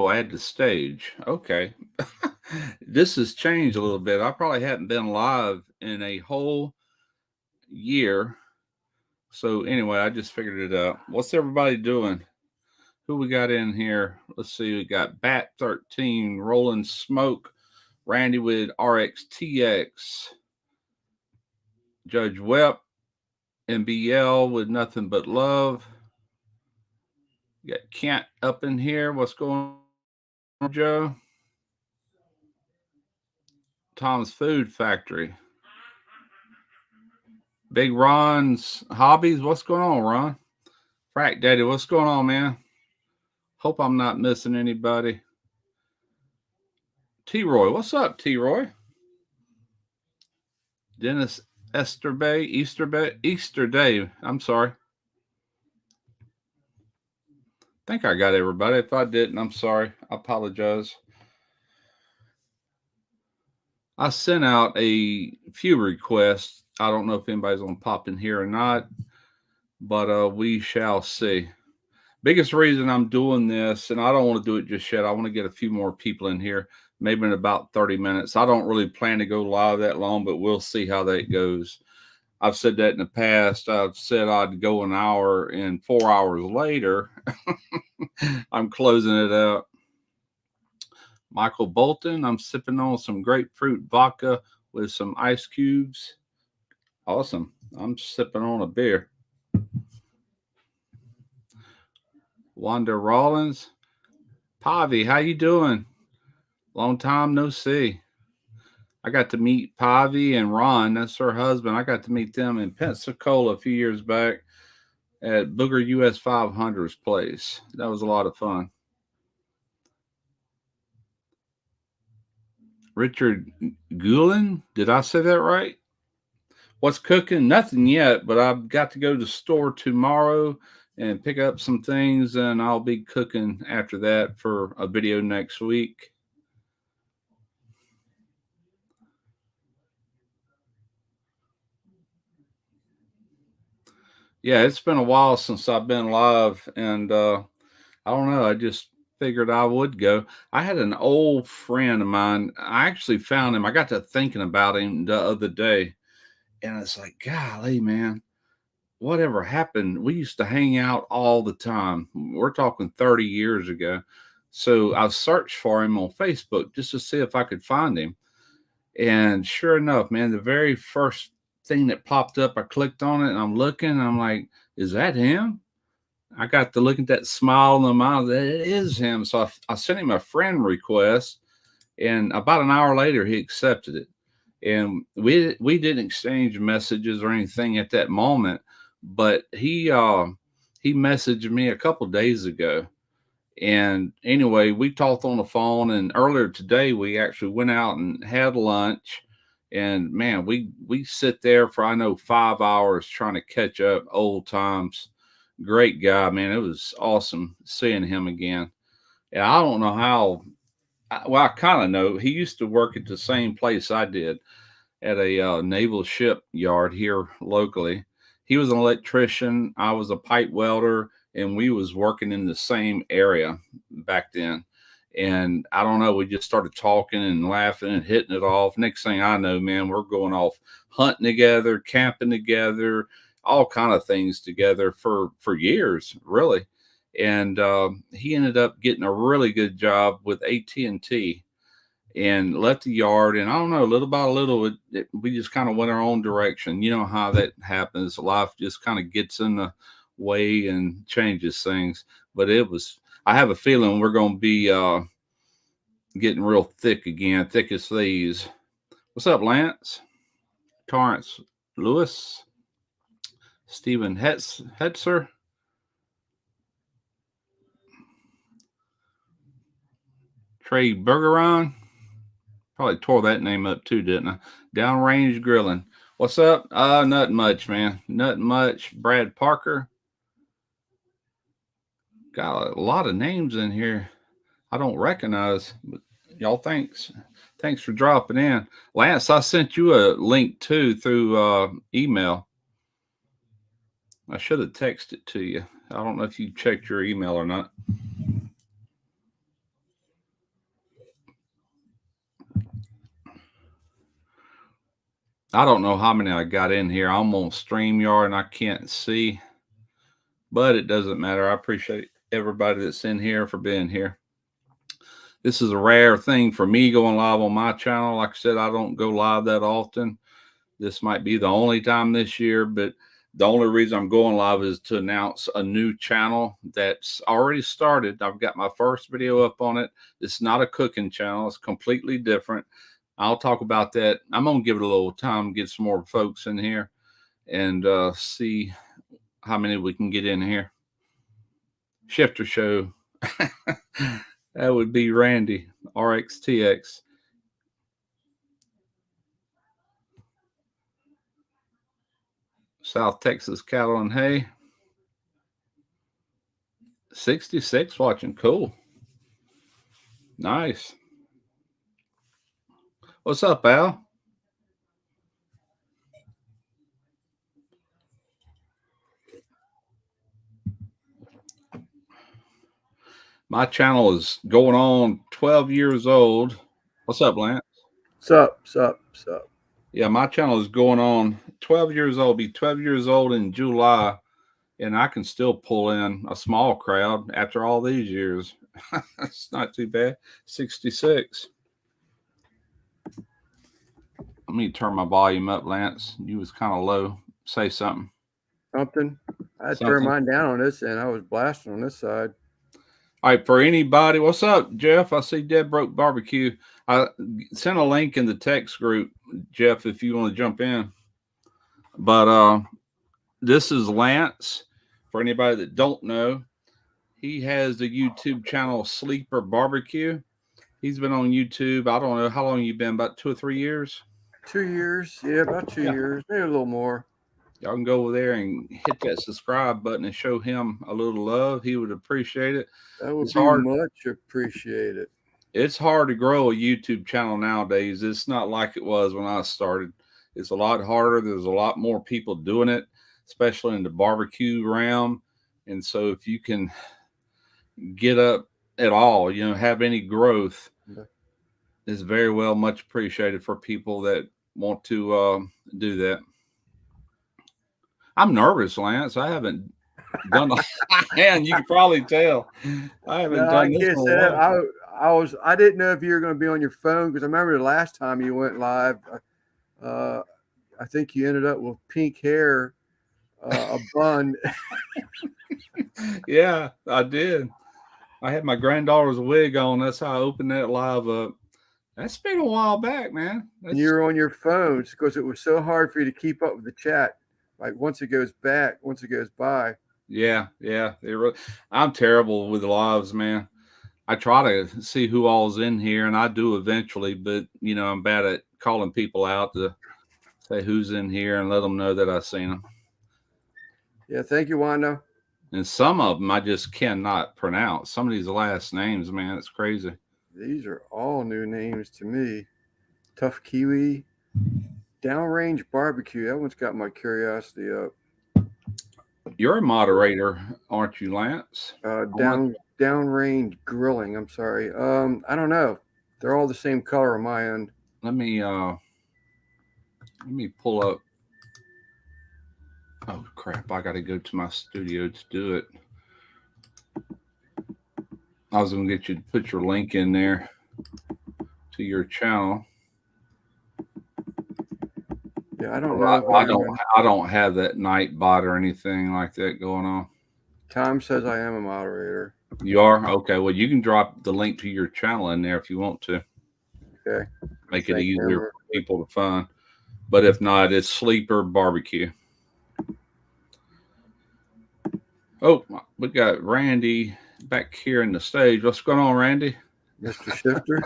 Oh, add the stage. Okay. This has changed a little bit. I probably hadn't been live in a whole year. So anyway, I just figured it out. What's everybody doing? Who we got in here? Let's see. We got Bat 13, Rolling Smoke, Randy with RXTX, Judge Wep, MBL with Nothing But Love. You got Kent up in here. What's going on, Joe? Tom's Food Factory. Big Ron's Hobbies. What's going on, Ron? Frack Daddy, what's going on, man? Hope I'm not missing anybody. T-Roy, what's up, T-Roy? Dennis Easter Day. I'm sorry. I think I got everybody. If I didn't, I'm sorry. I apologize. I sent out a few requests. I don't know if anybody's going to pop in here or not, but we shall see. Biggest reason I'm doing this, and I don't want to do it just yet. I want to get a few more people in here, maybe in about 30 minutes. I don't really plan to go live that long, but we'll see how that goes. I've said that in the past. I've said I'd go an hour, and 4 hours later, I'm closing it out. Michael Bolton, I'm sipping on some grapefruit vodka with some ice cubes. Awesome. I'm sipping on a beer. Wanda Rollins. Pavi, how you doing? Long time no see. I got to meet Pavi and Ron. That's her husband. I got to meet them in Pensacola a few years back at Booger US 500's place. That was a lot of fun. Richard Gulen, did I say that right? What's cooking? Nothing yet, but I've got to go to the store tomorrow and pick up some things, and I'll be cooking after that for a video next week. Yeah, it's been a while since I've been live, and I don't know. I just figured I would go. I had an old friend of mine. I actually found him. I got to thinking about him the other day, and it's like, golly, man, whatever happened? We used to hang out all the time. We're talking 30 years ago. So I searched for him on Facebook just to see if I could find him. And sure enough, man, the very first thing that popped up, I clicked on it and I'm looking, and I'm like, is that him? I got to look at that smile in the mouth. That it is him. So I sent him a friend request, and about an hour later, he accepted it. And we didn't exchange messages or anything at that moment, but he messaged me a couple days ago. And anyway, we talked on the phone, and earlier today we actually went out and had lunch. And man, we sit there for, I know, 5 hours trying to catch up old times. Great guy, man. It was awesome seeing him again. And I don't know how. Well, I kind of know. He used to work at the same place I did, at a naval ship yard here locally. He was an electrician. I was a pipe welder, and we was working in the same area back then. And I don't know, we just started talking and laughing and hitting it off. Next thing I know, man, we're going off hunting together, camping together, all kind of things together for years, really. And he ended up getting a really good job with AT&T and left the yard. And I don't know, little by little, we just kind of went our own direction. You know how that happens. Life just kind of gets in the way and changes things. But I have a feeling we're going to be getting real thick again, thick as thieves. What's up, Lance? Torrance Lewis? Stephen Hetzer? Trey Bergeron? Probably tore that name up too, didn't I? Downrange Grilling. What's up? Nothing much, man. Nothing much. Brad Parker. Got a lot of names in here I don't recognize, but y'all, thanks. Thanks for dropping in. Lance, I sent you a link too through email. I should have texted to you. I don't know if you checked your email or not. I don't know how many I got in here. I'm on StreamYard and I can't see, but it doesn't matter. I appreciate everybody that's in here for being here. This is a rare thing for me going live on my channel. Like I said, I don't go live that often. This might be the only time this year, but the only reason I'm going live is to announce a new channel that's already started. I've got my first video up on it. It's not a cooking channel. It's completely different. I'll talk about that. I'm going to give it a little time, get some more folks in here, and see how many we can get in here. Shifter Show. That would be Randy, RXTX. South Texas Cattle and Hay. 66 watching. Cool. Nice. What's up, Al? My channel is going on 12 years old. What's up, Lance? What's up? Yeah, my channel is going on 12 years old. Be 12 years old in July, and I can still pull in a small crowd after all these years. It's not too bad. 66. Let me turn my volume up, Lance. You was kind of low. Say something. Something. I turned mine down on this, and I was blasting on this side. All right, for anybody, what's up, Jeff? I see Dead Broke Barbecue. I sent a link in the text group, Jeff, if you want to jump in. But this is Lance. For anybody that don't know, he has the YouTube channel Sleeper Barbecue. He's been on YouTube. I don't know how long you've been. About 2 or 3 years. 2 years, yeah, about 2 years, maybe a little more. Y'all can go over there and hit that subscribe button and show him a little love. He would appreciate it. That would be much appreciated. It's hard to grow a YouTube channel nowadays. It's not like it was when I started. It's a lot harder. There's a lot more people doing it, especially in the barbecue realm. And so if you can get up at all, you know, have any growth, is very well much appreciated for people that want to do that. I'm nervous, Lance. I haven't done and you can probably tell. I haven't done this. I didn't know if you were going to be on your phone, because I remember the last time you went live, I think you ended up with pink hair, a bun. Yeah, I did. I had my granddaughter's wig on. That's how I opened that live up. That's been a while back, man. You were on your phone because it was so hard for you to keep up with the chat. Like once it goes by. Yeah. I'm terrible with lives, man. I try to see who all's in here, and I do eventually, but you know, I'm bad at calling people out to say who's in here and let them know that I've seen them. Yeah, thank you, Wanda. And some of them I just cannot pronounce. Some of these last names, man, it's crazy. These are all new names to me. Tough Kiwi. Downrange Barbecue. That one's got my curiosity up. You're a moderator, aren't you, Lance? Downrange Grilling. I'm sorry. I don't know. They're all the same color on my end. Let me pull up. Oh crap! I got to go to my studio to do it. I was going to get you to put your link in there to your channel. Yeah, I don't know. I don't have that night bot or anything like that going on. Tom says I am a moderator. You are? Okay. Well, you can drop the link to your channel in there if you want to. Okay. Make it easier for people to find. But if not, it's Sleeper Barbecue. Oh, we got Randy back here in the stage. What's going on, Randy? Mr. Shifter?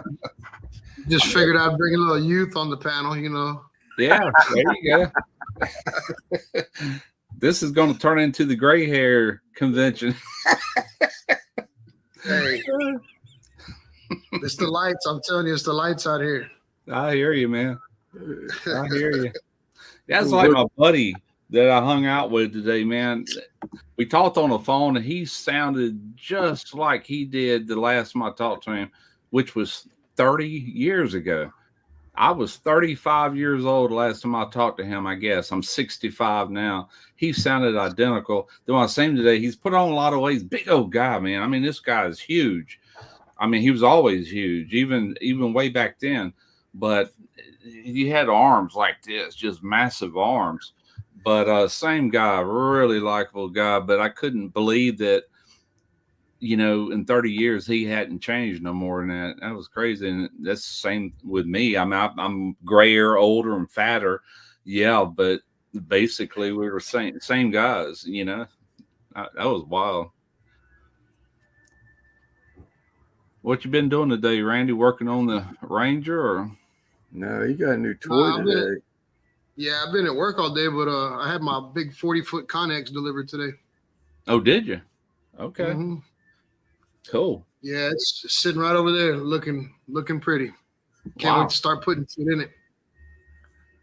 Just figured I'd bring a little youth on the panel, you know. Yeah, there you go. This is going to turn into the gray hair convention. Hey, it's the lights. I'm telling you, it's the lights out here. I hear you, man. I hear you. That's like my buddy that I hung out with today, man. We talked on the phone, and he sounded just like he did the last time I talked to him, which was 30 years ago. I was 35 years old last time I talked to him, I guess. I'm 65 now. He sounded identical. Then when I seen him today, he's put on a lot of weight. He's a big old guy, man. I mean, this guy is huge. I mean, he was always huge, even way back then. But he had arms like this, just massive arms. But same guy, really likable guy. But I couldn't believe that, you know, in 30 years he hadn't changed no more than that. That was crazy. And that's the same with me. I mean, I'm grayer, older, and fatter. Yeah, but basically we were same guys. You know, that was wild. What you been doing today, Randy? Working on the Ranger or? No, you got a new toy today. I've been at work all day, but I had my big 40-foot Connex delivered today. Oh, did you? Okay. Mm-hmm. Cool. Yeah, it's just sitting right over there, looking pretty. Can't wait to start putting shit in it.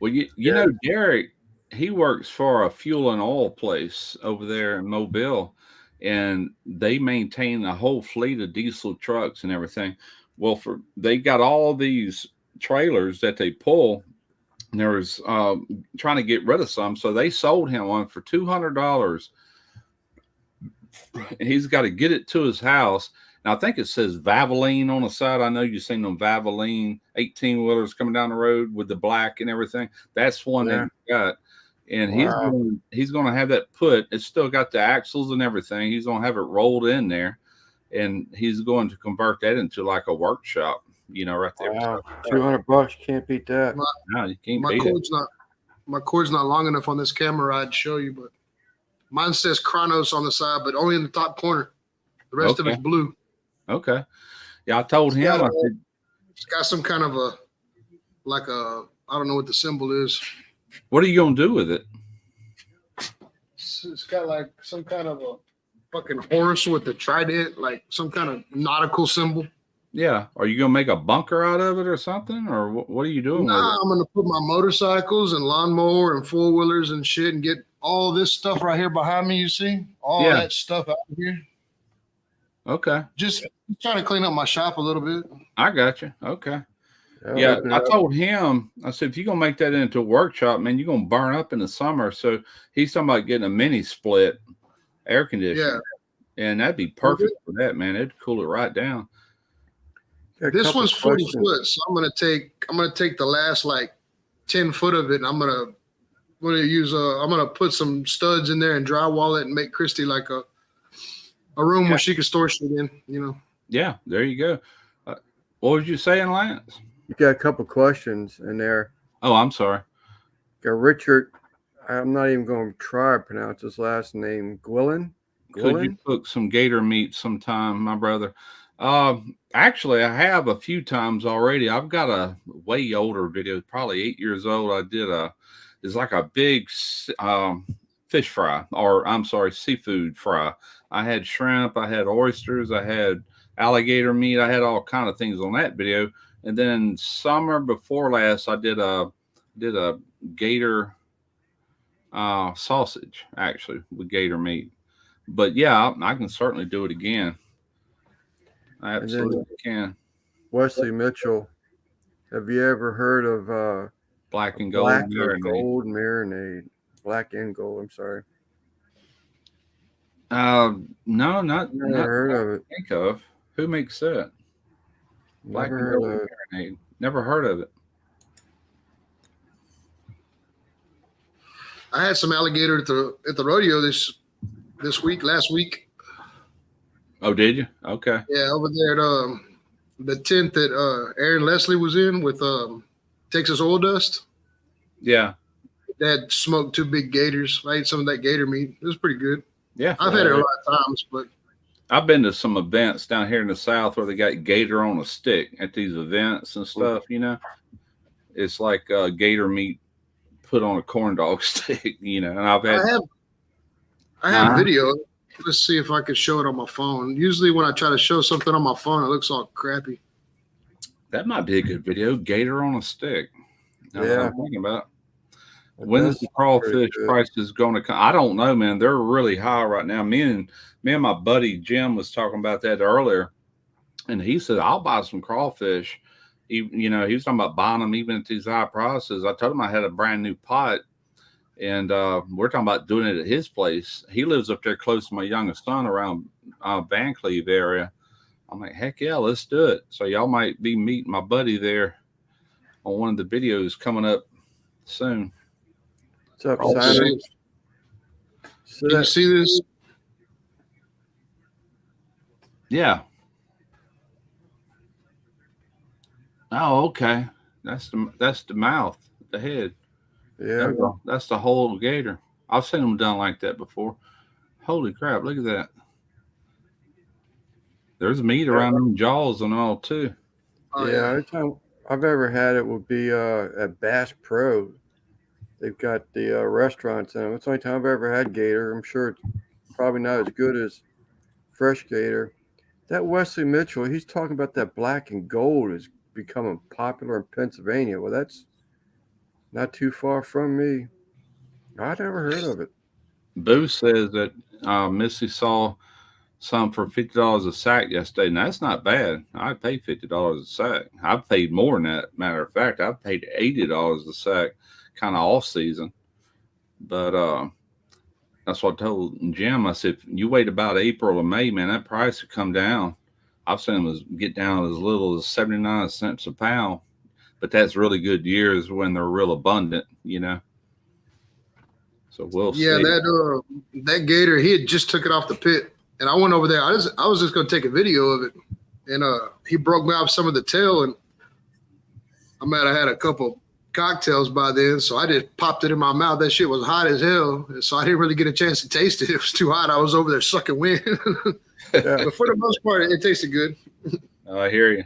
Well, you know, Derek, he works for a fuel and oil place over there in Mobile, and they maintain a whole fleet of diesel trucks and everything. Well, they got all these trailers that they pull, and there was trying to get rid of some, so they sold him one for $200. He's got to get it to his house. Now, I think it says Valvoline on the side. I know you've seen them Valvoline 18-wheelers coming down the road with the black and everything. That's one that he got. And he's going to have that put. It's still got the axles and everything. He's going to have it rolled in there. And he's going to convert that into like a workshop, you know, right there. Wow. $200, can't beat that. No, you can't beat it. My cord's not long enough on this camera I'd show you, but mine says Kronos on the side, but only in the top corner. The rest of it's blue. Okay. Yeah, I told him. It's got some kind of I don't know what the symbol is. What are you going to do with it? It's got like some kind of a fucking horse with a trident, like some kind of nautical symbol. Yeah. Are you going to make a bunker out of it or something? Or what are you doing with it? I'm going to put my motorcycles and lawnmower and four-wheelers and shit and get all this stuff right here behind me, you see? All that stuff out here. Okay. Just trying to clean up my shop a little bit. I got you. Okay. Yeah, I told him, I said, if you're going to make that into a workshop, man, you're going to burn up in the summer. So he's talking about getting a mini split air conditioner. Yeah. And that'd be perfect for that, man. It'd cool it right down. This one's 40 foot, so I'm gonna take the last like 10 foot of it, and I'm gonna put some studs in there and drywall it and make Christy like a room where she can store shit in, you know. Yeah, there you go. What was you saying, Lance? You got a couple questions in there. Oh, I'm sorry. Got Richard. I'm not even going to try to pronounce his last name. Gwilyn? Could you cook some gator meat sometime, my brother? Actually, I have a few times already. I've got a way older video, probably 8 years old. I did it's like a big fish fry, or I'm sorry, seafood fry. I had shrimp, I had oysters, I had alligator meat. I had all kind of things on that video. And then summer before last, I did a gator sausage, actually, with gator meat. But yeah, I can certainly do it again. I absolutely can. Wesley Mitchell, have you ever heard of black and gold marinade? Black and gold, I'm sorry. No, not heard of it. Think of who makes that? Black and gold marinade. Never heard of it. I had some alligator at the rodeo last week. Oh, did you? Okay. Yeah, over there at the tent that Aaron Leslie was in with Texas Oil Dust. Yeah. Dad smoked 2 big gators. I ate some of that gator meat. It was pretty good. Yeah. I've had it a lot of times, but I've been to some events down here in the South where they got gator on a stick at these events and stuff, you know. It's like gator meat put on a corn dog stick, you know. And I have video. Let's see if I can show it on my phone. Usually when I try to show something on my phone, it looks all crappy. That might be a good video. Gator on a stick. That's what I'm thinking about. When is the crawfish prices going to come? I don't know, man. They're really high right now. Me and my buddy Jim was talking about that earlier, and he said, I'll buy some crawfish, he was talking about buying them even at these high prices. I told him I had a brand new pot, and we're talking about doing it at his place. He lives up there close to my youngest son around Van Cleve area. I'm like, heck yeah, let's do it. So y'all might be meeting my buddy there on one of the videos coming up soon. What's up, Oh, Simon? Can you see this? Yeah. Oh, okay. That's the mouth, the head. Yeah. That's the whole gator. I've seen them done like that before. Holy crap! Look at that. There's meat around them jaws and all too. Oh, yeah. Every time I've ever had it would be at Bass Pro. They've got the restaurants in them. It's the only time I've ever had gator. I'm sure it's probably not as good as fresh gator. That Wesley Mitchell, he's talking about that black and gold is becoming popular in Pennsylvania. Well, that's not too far from me. I never heard of it. Boo says that Missy saw some for $50 a sack yesterday, and that's not bad. I pay $50 a sack. I've paid more than that. Matter of fact, I've paid $80 a sack, kind of off season. But that's what I told Jim. I said, if you wait about April or May, man, that price would come down. I've seen them get down as little as 79 cents a pound, but that's really good years when they're real abundant, So we'll see. Yeah, that gator, he had just took it off the pit, and I went over there. I was just gonna take a video of it, and he broke me off some of the tail, and I might have had a couple cocktails by then, so I just popped it in my mouth. That shit was hot as hell, so I didn't really get a chance to taste it. It was too hot. I was over there sucking wind. But for the most part, it tasted good. I hear you.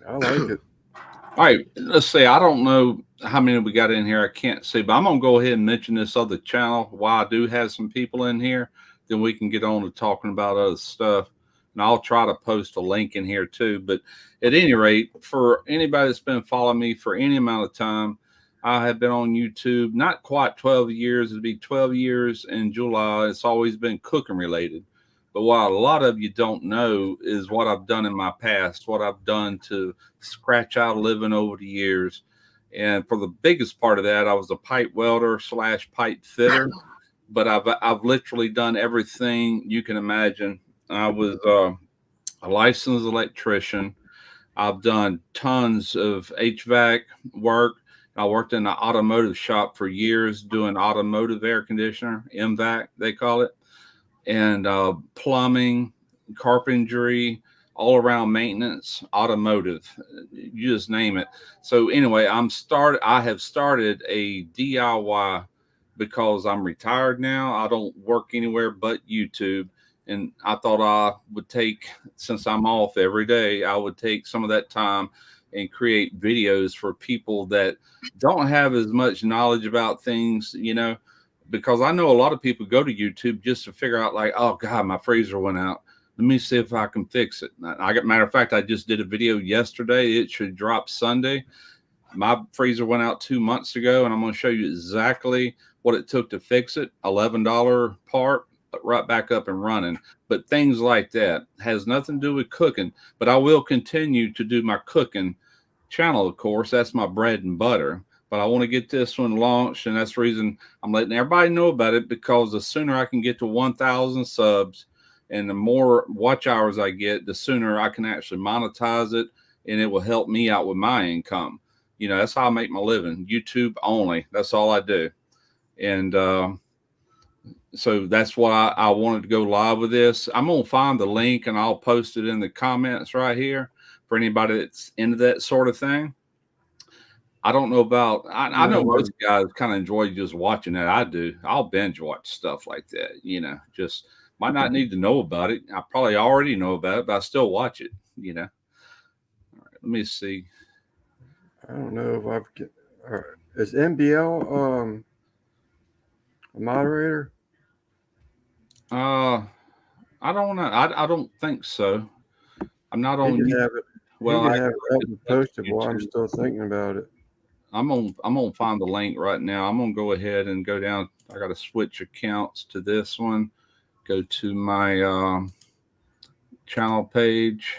I like it. All right, let's see. I don't know how many we got in here. I can't see, but I'm going to go ahead and mention this other channel while I do have some people in here. Then we can get on to talking about other stuff. And I'll try to post a link in here too. But at any rate, for anybody that's been following me for any amount of time, I have been on YouTube, not quite 12 years. It'll be 12 years in July. It's always been cooking related. But what a lot of you don't know is what I've done in my past, what I've done to scratch out a living over the years. And for the biggest part of that, I was a pipe welder / pipe fitter. But I've literally done everything you can imagine. I was a licensed electrician. I've done tons of HVAC work. I worked in an automotive shop for years doing automotive air conditioner, MVAC, they call it. And plumbing, carpentry, all around maintenance, automotive, you just name it. So anyway, I have started a DIY because I'm retired now. I don't work anywhere but YouTube. And I thought I would take, since I'm off every day, I would take some of that time and create videos for people that don't have as much knowledge about things, because I know a lot of people go to YouTube just to figure out like, oh God, my freezer went out. Let me see if I can fix it. Matter of fact, I just did a video yesterday. It should drop Sunday. My freezer went out 2 months ago, and I'm going to show you exactly what it took to fix it. $11 part, right back up and running. But things like that has nothing to do with cooking. But I will continue to do my cooking channel, of course. That's my bread and butter. But I want to get this one launched, and that's the reason I'm letting everybody know about it, because the sooner I can get to 1,000 subs and the more watch hours I get, the sooner I can actually monetize it, and it will help me out with my income. That's how I make my living. YouTube only. That's all I do. And so that's why I wanted to go live with this. I'm going to find the link, and I'll post it in the comments right here for anybody that's into that sort of thing. I don't know about, I know most guys kind of enjoy just watching that. I do. I'll binge watch stuff like that, just might not need to know about it. I probably already know about it, but I still watch it, All right, let me see. I don't know if I've get. Is MBL a moderator? I don't know. I don't think so. I'm not on. Have it. Well, I have it posted while I'm still thinking about it. I'm gonna find the link right now. I'm gonna go ahead and go down. I got to switch accounts to this one. Go to my channel page.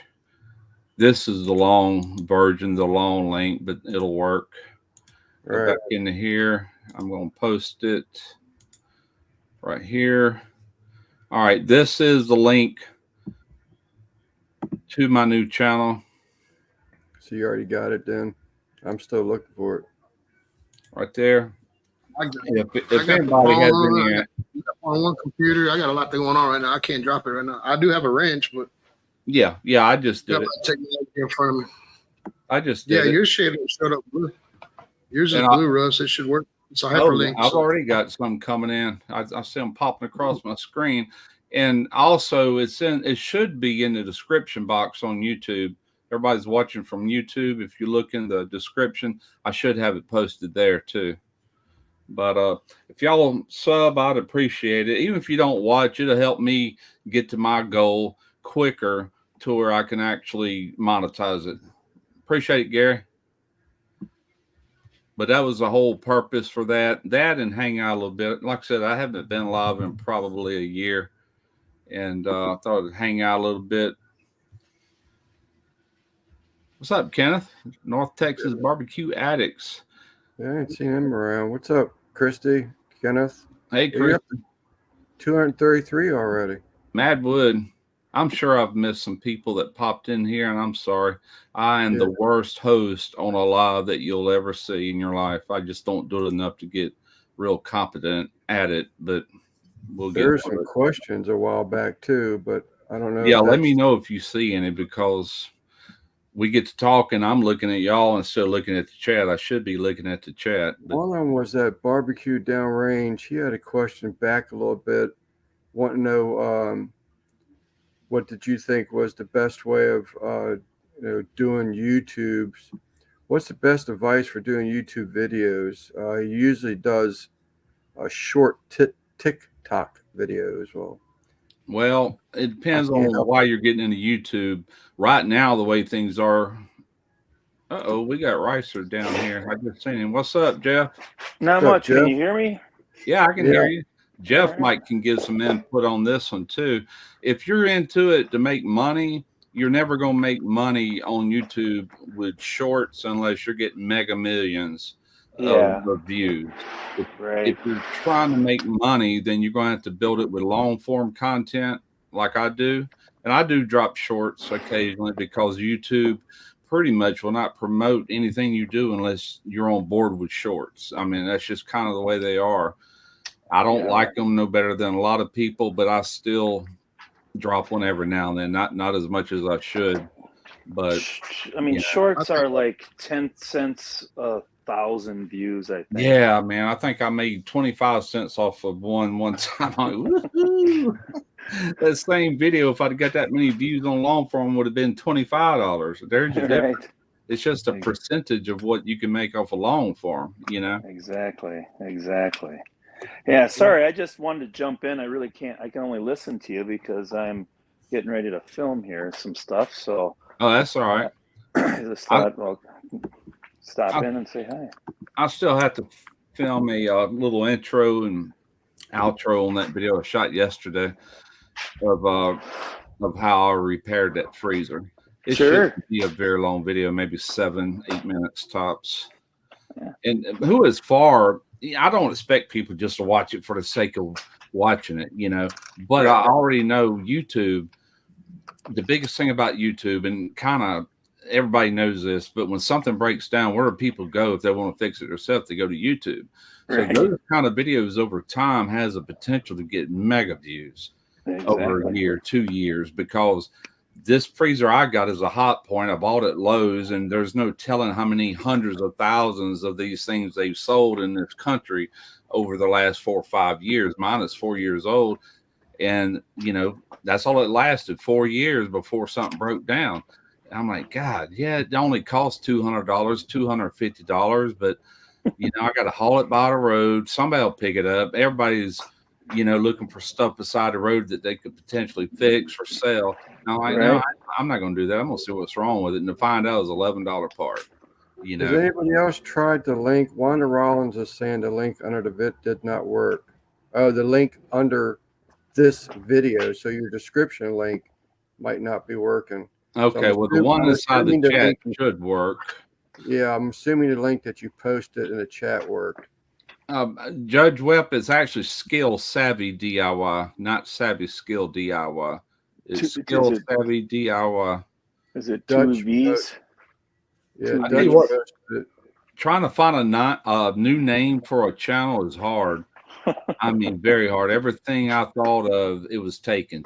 This is the long version, the long link, but it'll work. Go Right. back into here. I'm going to post it right here. All right, this is the link to my new channel. So you already got it then? I'm still looking for it. Right there. I got, If got the anybody has phone, any, I got on one computer. I got a lot going on right now. I can't drop it right now. I do have a wrench, but yeah, I just did it. Technology in front of me. I just did it. Your shade showed up blue. Yours is And blue, Russ. It should work. It's a hyperlink. I've already got some coming in. I see them popping across my screen, and also it should be in the description box on YouTube. Everybody's watching from YouTube. If you look in the description, I should have it posted there too. But if y'all sub, I'd appreciate it. Even if you don't watch, it'll help me get to my goal quicker to where I can actually monetize it. Appreciate it, Gary. But that was the whole purpose for that. That and hang out a little bit. Like I said, I haven't been live in probably a year, and I thought I'd hang out a little bit. What's up, Kenneth? North Texas Barbecue Addicts. Yeah, I ain't seen him around. What's up, Christy, Kenneth? Hey, Chris. 233 already. Madwood. I'm sure I've missed some people that popped in here, and I'm sorry. I am the worst host on a live that you'll ever see in your life. I just don't do it enough to get real competent at it, but we'll get There's some questions a while back too, but I don't know. Yeah, let me know if you see any, because we get to talk and I'm looking at y'all instead of looking at the chat. I should be looking at the chat. One of them was that barbecue downrange. He had a question back a little bit, wanting to know what did you think was the best way of doing YouTube's. What's the best advice for doing YouTube videos? He usually does a short TikTok videos. Well, it depends on why you're getting into YouTube. Right now, the way things are. Uh-oh, we got Ricer down here. I just seen him. What's up, Jeff? Not much. Can you hear me? Yeah, I can hear you. Jeff might can give some input on this one too. If you're into it to make money, you're never going to make money on YouTube with shorts unless you're getting mega millions of views. If you're trying to make money, then you're going to have to build it with long form content like I do. And I do drop shorts occasionally because YouTube pretty much will not promote anything you do unless you're on board with shorts. I mean, that's just kind of the way they are. I don't like them no better than a lot of people, but I still drop one every now and then. Not as much as I should, but I mean, shorts are like 10 cents a 1,000 views, I think. Yeah, man. I think I made 25 cents off of one time. That same video, if I'd got that many views on long form, would have been $25. There's your difference. It's just a percentage of what you can make off a long form, you know? Exactly. Yeah, sorry, I just wanted to jump in. I really can't. I can only listen to you because I'm getting ready to film here some stuff. So. Oh, that's all right. I just thought, well, stop in and say hi. I still have to film a little intro and outro on that video I shot yesterday of how I repaired that freezer. It should be a very long video, maybe 7-8 minutes tops. Yeah. And who is far, I don't expect people just to watch it for the sake of watching it, you know, but I already know YouTube, the biggest thing about YouTube, and kind of everybody knows this, but when something breaks down, where do people go if they want to fix it themselves? They go to YouTube. So those kind of videos over time has a potential to get mega views over a year, 2 years, because this freezer I got is a hot point. I bought at Lowe's, and there's no telling how many hundreds of thousands of these things they've sold in this country over the last 4 or 5 years. Mine is 4 years old. And, you know, that's all it lasted, 4 years before something broke down. And I'm like, God, yeah, it only costs $200, $250, but, you know, I got to haul it by the road. Somebody will pick it up. Everybody's, you know, looking for stuff beside the road that they could potentially fix or sell. And I'm like, no, I'm not going to do that. I'm going to see what's wrong with it. And to find out it was $11 part. You know, has anybody else tried the link? Wanda Rollins is saying the link under the vid did not work. Oh, the link under this video, so your description link might not be working. Okay, well, the one inside the chat should work. Yeah, I'm assuming the link that you posted in the chat worked. Judge Webb is actually Skill Savvy DIY, not Savvy Skill DIY. It's Skill Savvy DIY. Is it two V's? Yeah, I tell you what, trying to find a new name for a channel is hard. I mean, very hard. Everything I thought of, it was taken.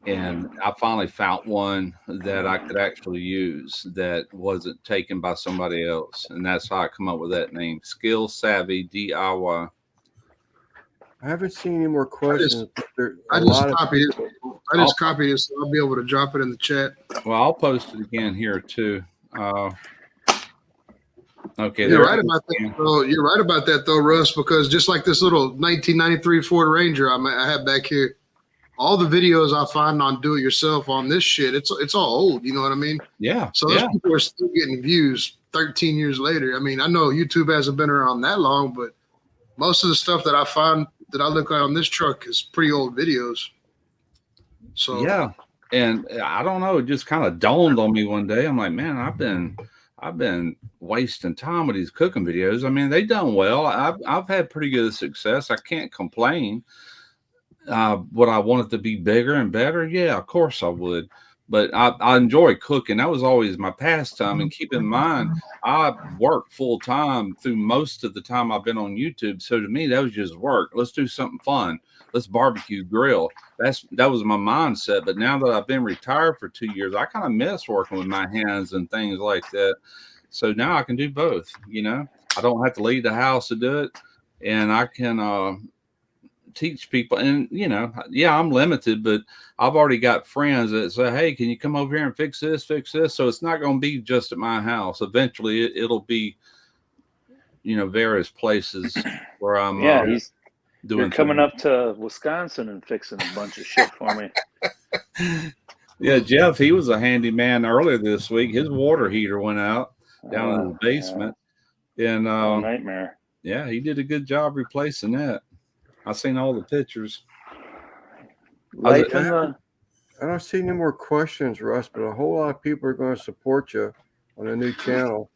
And I finally found one that I could actually use that wasn't taken by somebody else. And that's how I come up with that name, Skill Savvy DIY. I haven't seen any more questions. I just copied it, so I'll be able to drop it in the chat. Well, I'll post it again here too. Okay, you're right about that. You're right about that, though, Russ. Because just like this little 1993 Ford Ranger I have back here, all the videos I find on do-it-yourself on this shit, it's all old. You know what I mean? Yeah. So those people are still getting views 13 years later. I mean, I know YouTube hasn't been around that long, but most of the stuff that I find that I look at on this truck is pretty old videos. So yeah, and I don't know, it just kind of dawned on me one day. I'm like, man, I've been wasting time with these cooking videos. I mean, they done well. I've had pretty good success. I can't complain. Would I want it to be bigger and better? Yeah, of course I would. But I enjoy cooking. That was always my pastime. And keep in mind, I worked full time through most of the time I've been on YouTube. So to me, that was just work. Let's do something fun. Let's barbecue, grill. That was my mindset. But now that I've been retired for 2 years, I kind of miss working with my hands and things like that. So now I can do both. You know, I don't have to leave the house to do it, and I can teach people. And you know, yeah, I'm limited, but I've already got friends that say, hey, can you come over here and fix this? So it's not going to be just at my house. Eventually it'll be, you know, various places where I'm you're coming up to Wisconsin and fixing a bunch of shit for me. Yeah, Jeff, he was a handyman earlier this week. His water heater went out down in the basement. And nightmare. Yeah, he did a good job replacing that. I've seen all the pictures. I don't see any more questions, Russ, but a whole lot of people are going to support you on a new channel.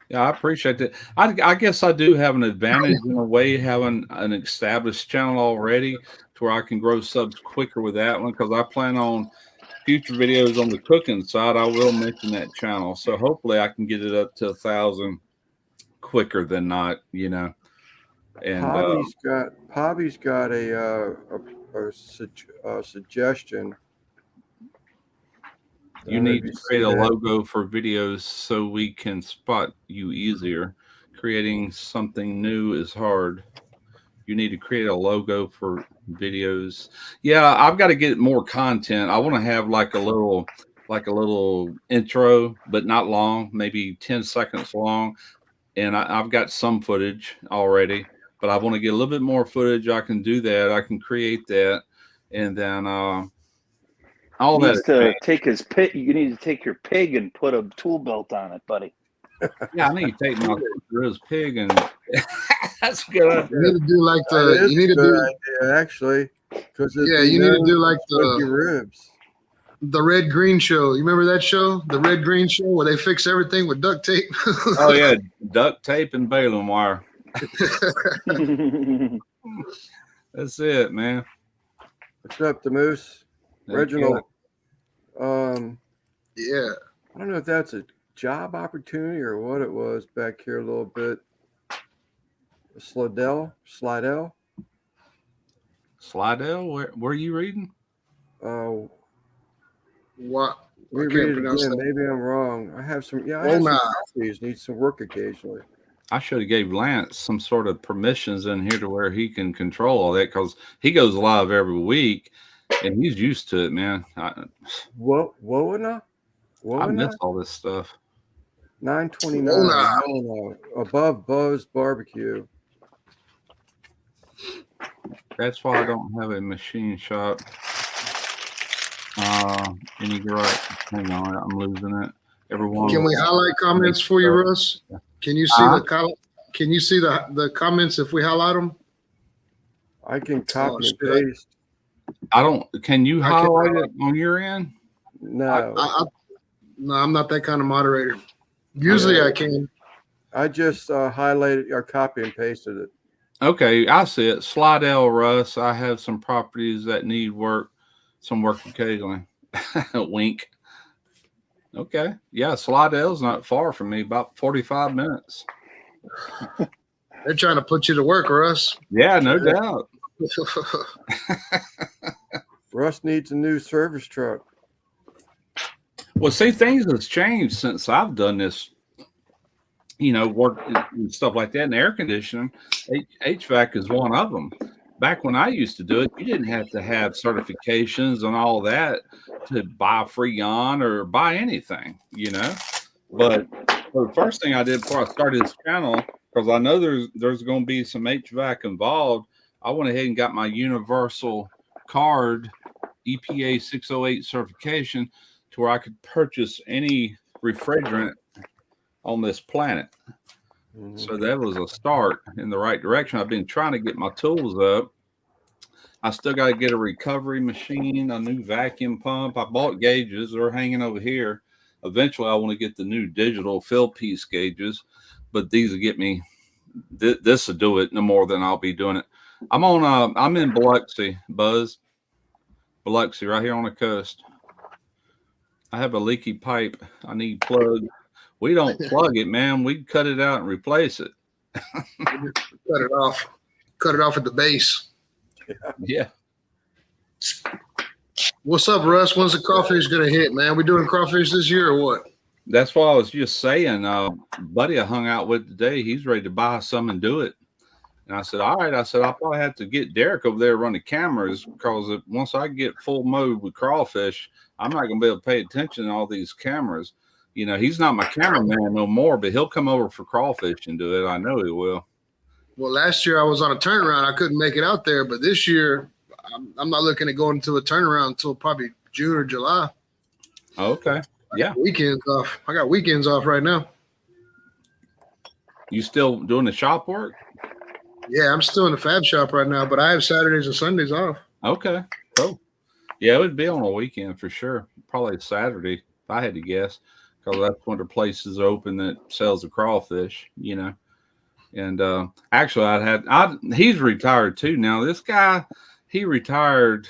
Yeah, I appreciate that. I guess I do have an advantage in a way, having an established channel already to where I can grow subs quicker with that one, because I plan on future videos on the cooking side. I will mention that channel. So hopefully I can get it up to 1,000 quicker than not, you know. And Pobby's got a suggestion. You need to create a logo for videos so we can spot you easier. Creating something new is hard. You need to create a logo for videos. Yeah, I've got to get more content. I want to have like a little intro, but not long, maybe 10 seconds long. And I've got some footage already, but I want to get a little bit more footage. I can do that. I can create that. And then all that. You need to take your pig and put a tool belt on it, buddy. Yeah, I need to take my pig and that's good. You need to do like the. You need to do idea, actually. You need to do like the ribs. The Red Green Show. You remember that show? The Red Green Show, where they fix everything with duct tape. Oh yeah, duct tape and baling wire. That's it, man. What's up, the Moose? Reginald. Yeah. I don't know if that's a job opportunity or what it was back here a little bit. Slidell? Where are you reading? What? Read it again. Maybe I'm wrong. I have some. Yeah, I have some copies. Need some work occasionally. I should have gave Lance some sort of permissions in here to where he can control all that, because he goes live every week and he's used to it, man. I miss all this stuff. 929 above Buzz Barbecue. That's why I don't have a machine shop. Any garage? Hang on, I'm losing it. Everyone. Can we highlight comments for you, Russ? Can you see Can you see the comments if we highlight them? I can copy and paste. Can you highlight it on your end? No. No, I'm not that kind of moderator. Usually I can. I just highlighted or copy and pasted it. Okay, I see it. Slidell, Russ. I have some properties that need work, some work occasionally. Wink. Okay. Yeah, Slidell's not far from me, about 45 minutes. They're trying to put you to work, Russ. Yeah, no doubt. Russ needs a new service truck. Well, see, things have changed since I've done this, work and stuff like that. And air conditioning, HVAC is one of them. Back when I used to do it, you didn't have to have certifications and all that to buy Freon or buy anything, But the first thing I did before I started this channel, because I know there's going to be some HVAC involved, I went ahead and got my universal card, EPA 608 certification, to where I could purchase any refrigerant on this planet. Mm-hmm. So that was a start in the right direction. I've been trying to get my tools up. I still got to get a recovery machine, a new vacuum pump. I bought gauges. They're hanging over here. Eventually, I want to get the new digital fill piece gauges, but these will get me. This will do it no more than I'll be doing it. I'm in Biloxi, Buzz. Biloxi, right here on the coast. I have a leaky pipe. I need plugged. We don't plug it, man. We cut it out and replace it. Cut it off. Cut it off at the base. Yeah. What's up, Russ? When's the crawfish going to hit, man? We doing crawfish this year or what? That's what I was just saying. Buddy I hung out with today, he's ready to buy some and do it. And I said, all right. I said, I'll probably have to get Derek over there running cameras, because once I get full mode with crawfish, I'm not going to be able to pay attention to all these cameras. He's not my cameraman no more, but he'll come over for crawfish and do it. I know he will. Well, last year I was on a turnaround. I couldn't make it out there, but this year I'm not looking at going into a turnaround until probably June or July. Okay. Yeah. Weekends off. I got weekends off right now. You still doing the shop work? Yeah, I'm still in the fab shop right now, but I have Saturdays and Sundays off. Okay. Cool. Yeah, it would be on a weekend for sure. Probably Saturday, if I had to guess, because that's when the place is open that sells the crawfish, And actually, he's retired too now. This guy, he retired.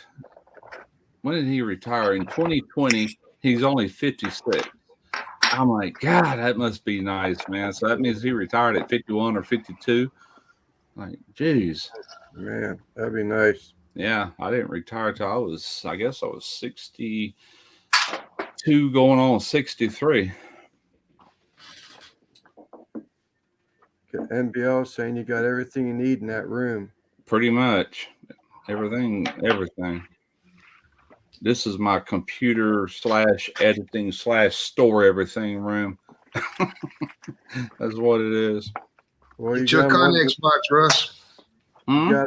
When did he retire? In 2020. He's only 56. I'm like, God, that must be nice, man. So that means he retired at 51 or 52. Like, geez. Man, that'd be nice. Yeah, I didn't retire till I was 62 going on 63. NBL saying you got everything you need in that room. Pretty much. Everything. This is my computer /editing /store everything room. That's what it is. Well, get you a Connex box, Russ. I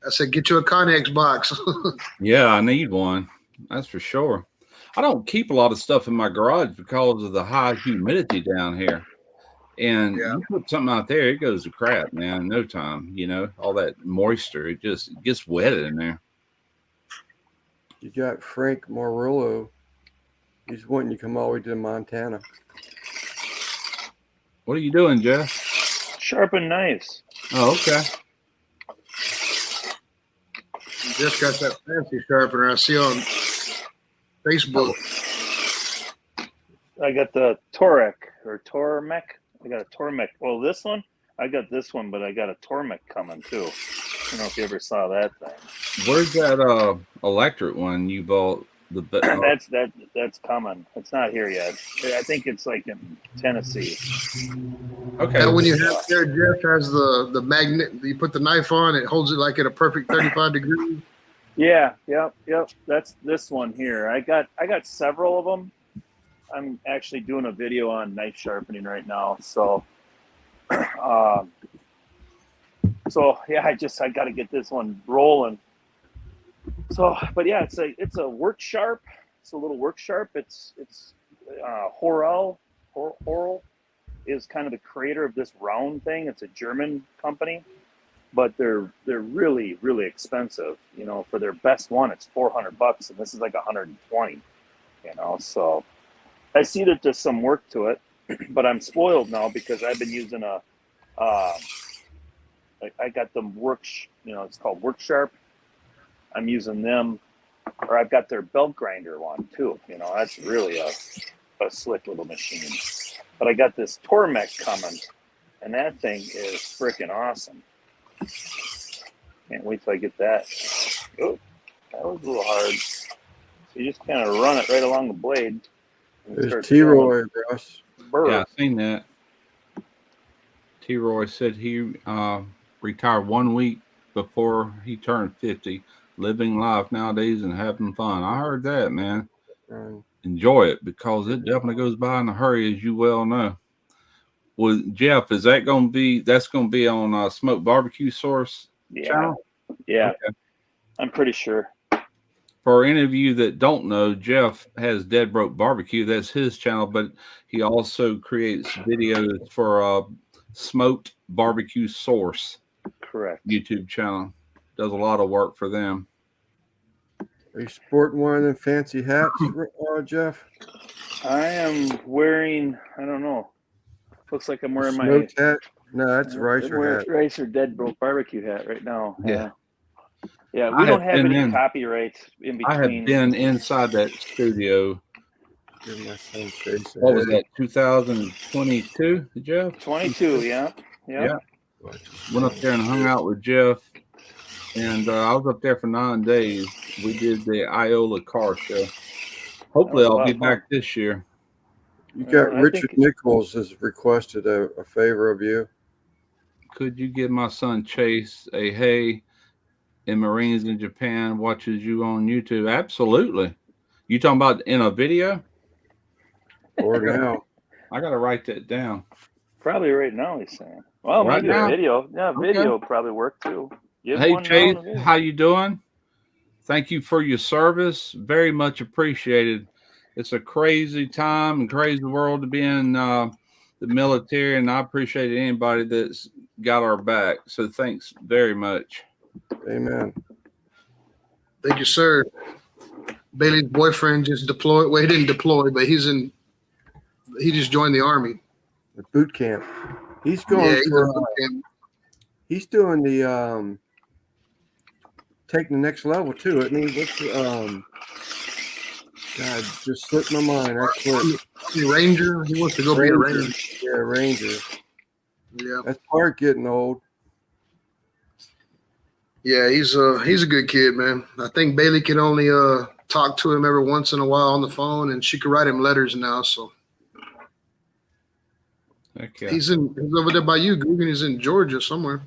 said, get you a Connex box. Yeah, I need one. That's for sure. I don't keep a lot of stuff in my garage because of the high humidity down here. And you put something out there, it goes to crap, man, in no time. All that moisture, it just gets wet in there. You got Frank Morillo. He's wanting you to come all the way to Montana. What are you doing, Jeff? Sharpen knives. Oh, okay. You just got that fancy sharpener I see on Facebook. I got the Torek or Tormec. I got a Tormec. Well, this one, I got this one, but I got a Tormec coming too. I don't know if you ever saw that thing. Where's that electric one you bought? That's coming. It's not here yet. I think it's like in Tennessee. Okay. And when you have there, Jeff has the magnet. You put the knife on, it holds it like at a perfect 35 degrees. Yeah. Yep. That's this one here. I got several of them. I'm actually doing a video on knife sharpening right now. So, yeah, I got to get this one rolling. So, but yeah, it's a work sharp. It's a little work sharp. It's Horel is kind of the creator of this round thing. It's a German company, but they're really, really expensive. For their best one, it's $400, and this is like $120. you know. So I see that there's some work to it, but I'm spoiled now because I've been using I got them it's called Work Sharp. I'm using them, or I've got their belt grinder one too. You know, that's really a slick little machine. But I got this Tormec coming, and that thing is freaking awesome. Can't wait till I get that. Oh, that was a little hard. So you just kind of run it right along the blade. There's T-Roy, Russ. Yeah, I've seen that. T-Roy said he retired 1 week before he turned 50, living life nowadays and having fun. I heard that, man. Enjoy it because it definitely goes by in a hurry, as you well know. Well, Jeff, is that going to be? That's going to be on Smoke Barbecue Source channel? Yeah, okay. I'm pretty sure. For any of you that don't know, Jeff has Dead Broke Barbecue. That's his channel, but he also creates videos for Smoked Barbecue Source. Correct. YouTube channel. Does a lot of work for them. Are you sporting one of them fancy hats, Jeff? I am wearing, I don't know. Looks like I'm wearing my hat. No, that's a Ricer hat. Ricer Dead Broke Barbecue hat right now. Yeah. Yeah, we don't have any copyrights in between. I have been inside that studio. What was that, 2022, Jeff? 22, yeah. Went up there and hung out with Jeff. And I was up there for 9 days. We did the Iola car show. Hopefully I'll be back this year. You got Richard Nichols has requested a favor of you. Could you give my son Chase a hey in Marines in Japan watches you on YouTube? Absolutely. You talking about in a video? Or now? I got to write that down. Probably right now, he's saying. Well, right maybe now? A video. Yeah, video will probably work too. Hey, Chase, how you doing? Thank you for your service. Very much appreciated. It's a crazy time and crazy world to be in the military, and I appreciate anybody that's got our back. So thanks very much. Amen. Thank you, sir. Bailey's boyfriend just deployed. Well, he didn't deploy, but he just joined the Army. The boot camp. He's going for he's doing the taking the next level too. I mean, what's God, just slipped my mind. Ranger. He wants to go be a ranger. Yeah, ranger. Yeah, that's part getting old. Yeah, he's a good kid, man. I think Bailey can only talk to him every once in a while on the phone, and she can write him letters now. So he's over there by you, Guggen. He's in Georgia somewhere.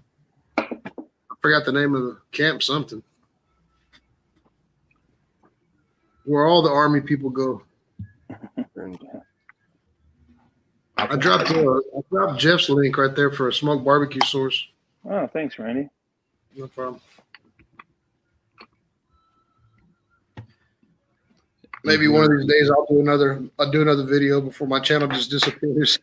I forgot the name of the camp. Something. Where all the Army people go. I dropped Jeff's link right there for a smoked barbecue source. Oh, thanks, Randy. No problem. Maybe one of these days I'll do another video before my channel just disappears.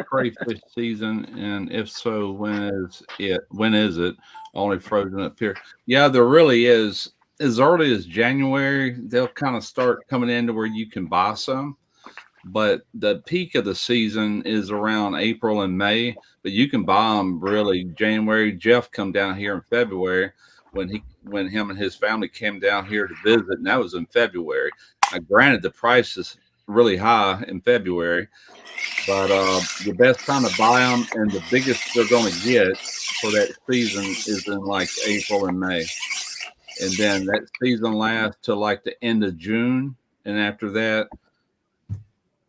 Crayfish season, and if so, when is it? Only frozen up here. Yeah, there really is. As early as January, they'll kind of start coming into where you can buy some. But the peak of the season is around April and May. But you can buy them really January. Jeff come down here in February when him and his family came down here to visit, and that was in February. Now, granted, the price is really high in February, but the best time to buy them and the biggest they're going to get for that season is in like April and May. And then that season lasts till like the end of June. And after that,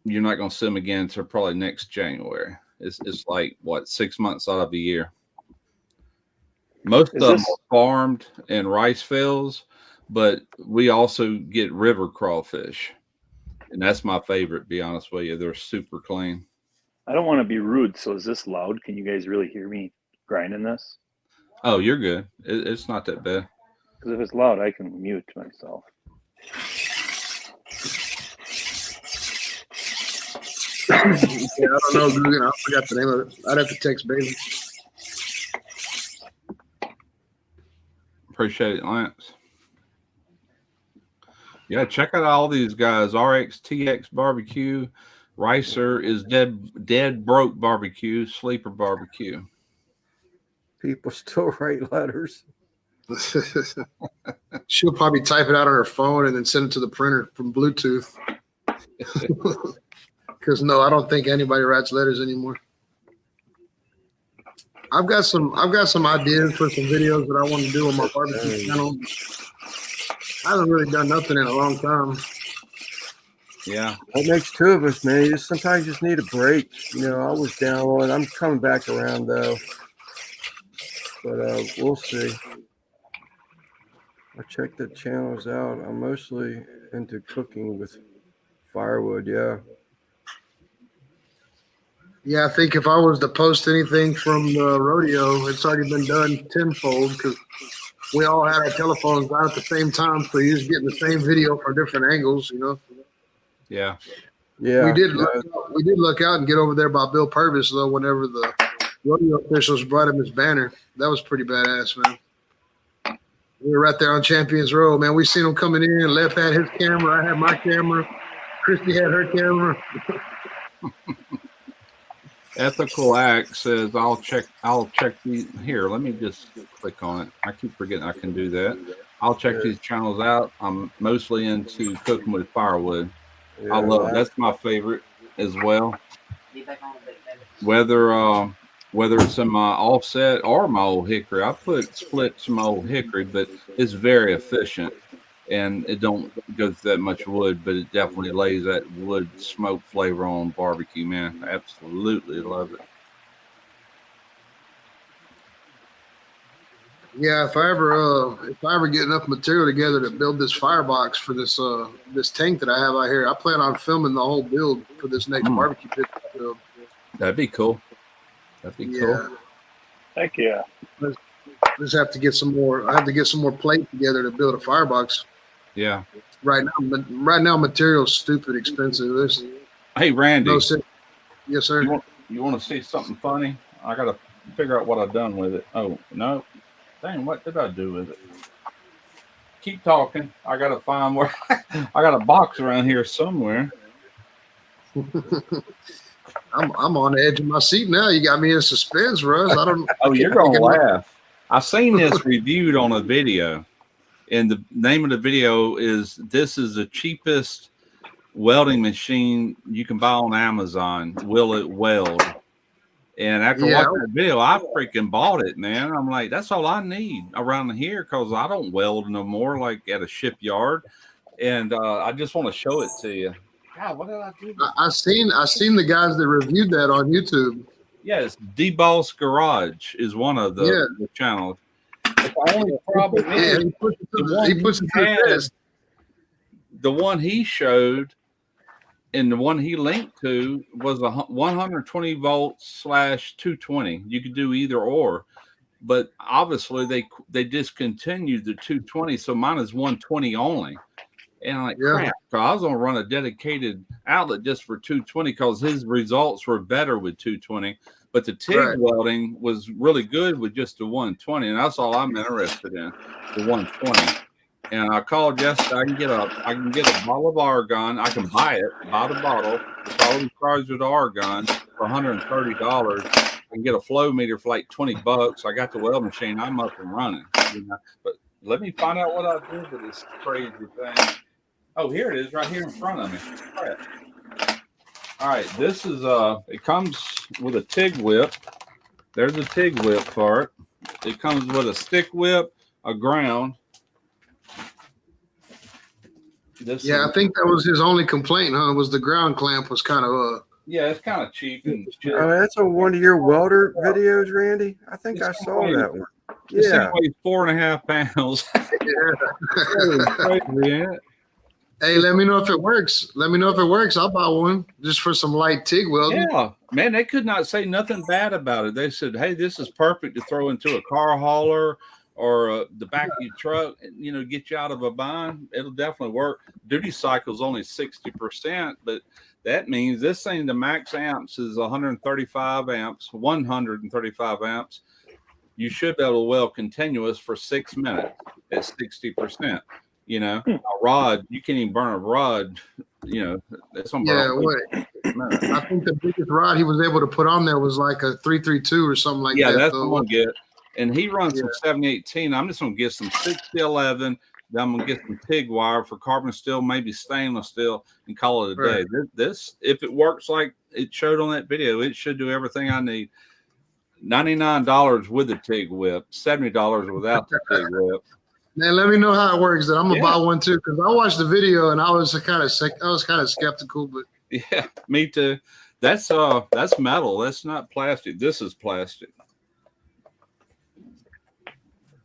you're not going to see them again until probably next January. It's like, 6 months out of the year. Most of them are farmed in rice fields, but we also get river crawfish. And that's my favorite, to be honest with you. They're super clean. I don't want to be rude, so is this loud? Can you guys really hear me grinding this? Oh, you're good. It's not that bad. Because if it's loud, I can mute myself. Yeah, I don't know, Guggen. I forgot the name of it. I'd have to text Bailey. Appreciate it, Lance. Yeah, check out all these guys. RXTX barbecue, Ricer is dead broke barbecue, sleeper barbecue. People still write letters. She'll probably type it out on her phone and then send it to the printer from Bluetooth. Because no, I don't think anybody writes letters anymore. I've got some ideas for some videos that I want to do on my barbecue channel. I haven't really done nothing in a long time. Yeah. That makes two of us, man. You sometimes just need a break. You know, I was down on. I'm coming back around though. But we'll see. I check the channels out. I'm mostly into cooking with firewood, yeah. Yeah, I think if I was to post anything from the rodeo, it's already been done tenfold because we all had our telephones out at the same time, so you're just getting the same video from different angles, you know. Yeah. Yeah. We did look out and get over there by Bill Purvis though. Whenever the rodeo officials brought him his banner, that was pretty badass, man. We were right there on Champions Road, man. We seen him coming in. Left had his camera, I had my camera. Christy had her camera. Ethical Act says I'll check these here. Let me just click on it. I keep forgetting I can do that. I'll check these channels out. I'm mostly into cooking with firewood. Yeah, I love that's my favorite as well. Whether it's in my offset or my old hickory, I split some old hickory, but it's very efficient and it don't go through that much wood, but it definitely lays that wood smoke flavor on barbecue, man. Absolutely love it. Yeah, if I ever get enough material together to build this firebox for this tank that I have out here, I plan on filming the whole build for this next barbecue pit build. That'd be cool. That'd be cool. Heck yeah. Just have to get some more. I have to get some more plate together to build a firebox. Yeah. Right now, material's stupid expensive. Hey, Randy. No sense. Yes, sir. You want to see something funny? I got to figure out what I've done with it. Oh, no. Dang, what did I do with it? Keep talking. I got to find where I got a box around here somewhere. I'm on the edge of my seat now. You got me in suspense, Russ. I don't. Oh, you're gonna laugh. I seen this reviewed on a video, and the name of the video is "This is the cheapest welding machine you can buy on Amazon. Will it weld?" And after watching the video, I freaking bought it, man. I'm like, that's all I need around here because I don't weld no more, like at a shipyard. And I just want to show it to you. God, what did I do? I seen the guys that reviewed that on YouTube. Yes, D-Boss Garage is one of the channels. But the only problem is the one he showed and the one he linked to was a 120 volts /220. You could do either or, but obviously they discontinued the 220, so mine is 120 only. And I'm like, crap, so I was gonna run a dedicated outlet just for 220 because his results were better with 220. But the TIG welding was really good with just the 120, and that's all I'm interested in, the 120. And I called yesterday. I can get a bottle of argon. I can buy the bottle. It's already charged with argon for $130. I can get a flow meter for like $20. I got the weld machine. I'm up and running. But let me find out what I did with this crazy thing. Oh, here it is, right here in front of me. All right, this is it comes with a TIG whip. There's a TIG whip for it. It comes with a stick whip, a ground. I think that was his only complaint, huh? Was the ground clamp was kind of yeah, it's kind of cheap and shit. That's one of your welder videos, Randy. I think I saw that one. This thing weighs 4.5 pounds. Yeah. Hey, let me know if it works. I'll buy one just for some light TIG welding. Yeah, man, they could not say nothing bad about it. They said, hey, this is perfect to throw into a car hauler or the back of your truck, get you out of a bind. It'll definitely work. Duty cycle is only 60%, but that means this thing, the max amps is 135 amps. You should be able to weld continuous for 6 minutes at 60%. You know, a rod, you can't even burn a rod. You know, that's on Yeah, burn. what? I think the biggest rod he was able to put on there was like a 332 or something like that. Yeah, that's though. what I'm gonna get. And he runs some 7018. I'm just gonna get some 6011. Then I'm gonna get some TIG wire for carbon steel, maybe stainless steel, and call it a day. This, if it works like it showed on that video, it should do everything I need. $99 with the TIG whip, $70 without the TIG whip. Man, let me know how it works. Then I'm gonna buy one too, because I watched the video and I was kind of skeptical, but yeah, me too. That's metal. That's not plastic. This is plastic.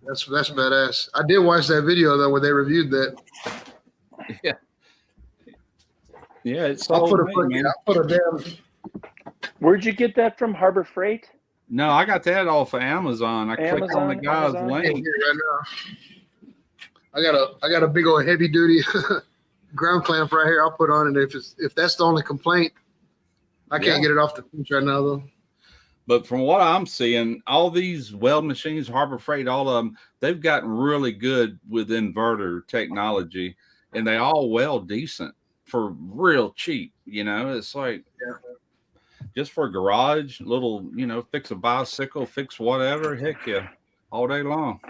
That's badass. I did watch that video though where they reviewed that. Yeah. Yeah, it's I'll put a damn. Where'd you get that from? Harbor Freight? No, I got that off of Amazon. I clicked on the guy's link. Right now. I got a big old heavy duty ground clamp right here. I'll put on it if that's the only complaint. I can't get it off the bench right now though. But from what I'm seeing, all these weld machines, Harbor Freight, all of them, they've gotten really good with inverter technology, and they all weld decent for real cheap. You know, it's like just for a garage, little, you know, fix a bicycle, fix whatever. Heck yeah, all day long.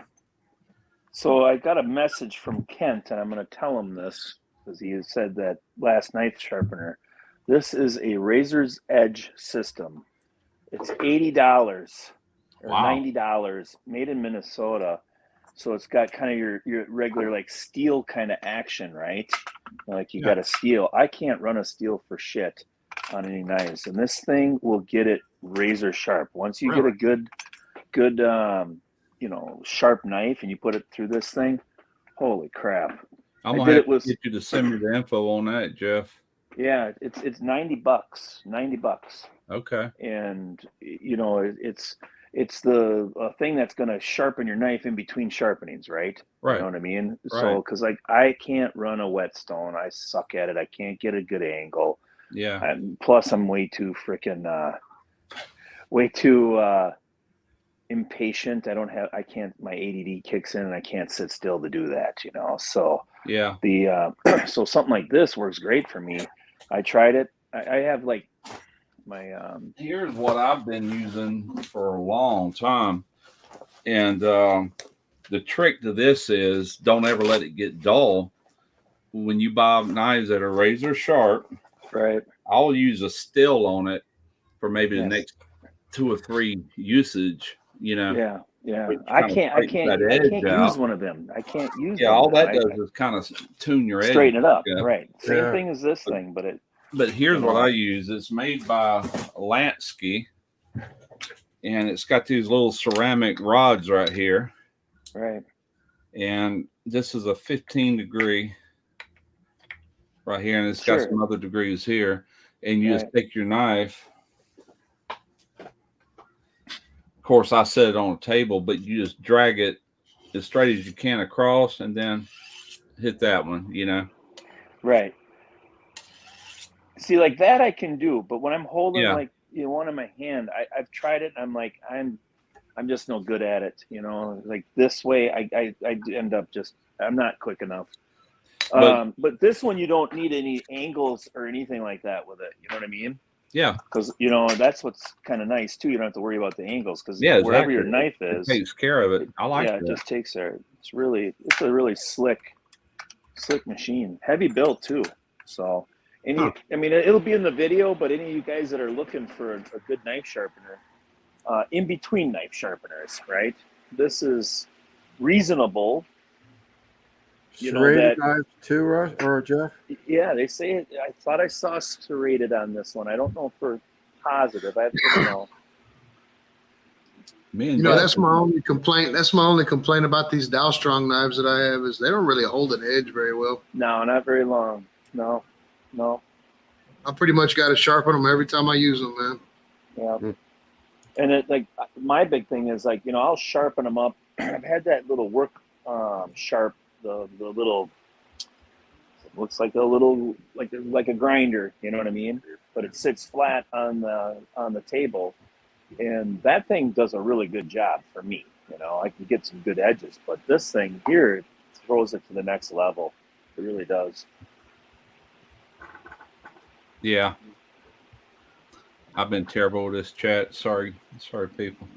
So I got a message from Kent, and I'm going to tell him this because he has said that last knife sharpener. This is a razor's edge system. It's $80 or $90, made in Minnesota. So it's got kind of your regular like steel kind of action, right? Like you got a steel. I can't run a steel for shit on any knives, and this thing will get it razor sharp. Once you get a good you know, sharp knife and you put it through this thing, holy crap! I'm gonna have to get you to send me the info on that, Jeff. Yeah, it's $90. $90. Okay. And you know, it's the thing that's going to sharpen your knife in between sharpenings, right? Right. You know what I mean? Right. So, because like I can't run a whetstone, I suck at it. I can't get a good angle. Yeah. And plus, I'm way too impatient. I can't. My ADD kicks in, and I can't sit still to do that. You know. So yeah. So something like this works great for me. I tried it. I have like my here's what I've been using for a long time, and the trick to this is don't ever let it get dull. When you buy knives that are razor sharp, right, I'll use a still on it for maybe the next 2 or 3 usage. You know, I can't use one of them. I can't use. Yeah, all that does is kind of tune your edge, straighten it up. Right, same thing as this thing, but it. But here's what I use. It's made by Lansky, and it's got these little ceramic rods right here. Right. And this is a 15 degree right here, and it's got some other degrees here. And you just take your knife. Of course, I set it on a table, but you just drag it as straight as you can across, and then hit that one, you know. Right. See, like that I can do, but when I'm holding like one in my hand, I've tried it. And I'm like, I'm just no good at it. You know, like this way, I end up I'm not quick enough. But this one, you don't need any angles or anything like that with it. You know what I mean? Yeah. Because you know that's what's kind of nice too. You don't have to worry about the angles because wherever your knife is, it takes care of it. I like it. Yeah, it just takes care. It's a really slick machine. Heavy built too. So. I mean, it'll be in the video, but any of you guys that are looking for a good knife sharpener, in between knife sharpeners, right? This is reasonable. You serrated knives too, Russ or Jeff? Yeah, they say it. I thought I saw serrated on this one. I don't know for positive. I have to know. You know, that's my only complaint. That's my only complaint about these Dowstrong knives that I have is they don't really hold an edge very well. No, not very long. No. I pretty much got to sharpen them every time I use them, man. Yeah. And it like my big thing is like, you know, I'll sharpen them up. I've had that little work sharp, the little, it looks like a little like a grinder, you know what I mean? But it sits flat on the table, and that thing does a really good job for me. You know, I can get some good edges, but this thing here, throws it to the next level. It really does. Yeah. I've been terrible with this chat. Sorry, people.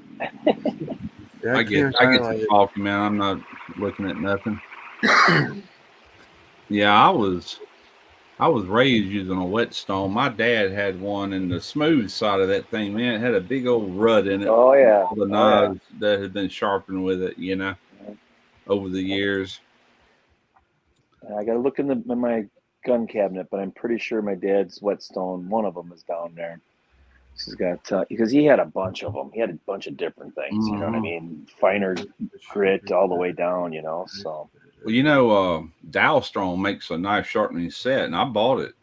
Yeah, I get to talking, man. I'm not looking at nothing. Yeah, I was raised using a whetstone. My dad had one, and the smooth side of that thing, man, it had a big old rut in it. Oh yeah, all the knives that had been sharpened with it, you know, over the years. I got to look in my gun cabinet, but I'm pretty sure my dad's whetstone, one of them, is down there. He's got because he had a bunch of them. He had a bunch of different things. You know what I mean? Finer grit all the way down. You know, so. Well, you know, Dowstrong makes a knife sharpening set, and I bought it,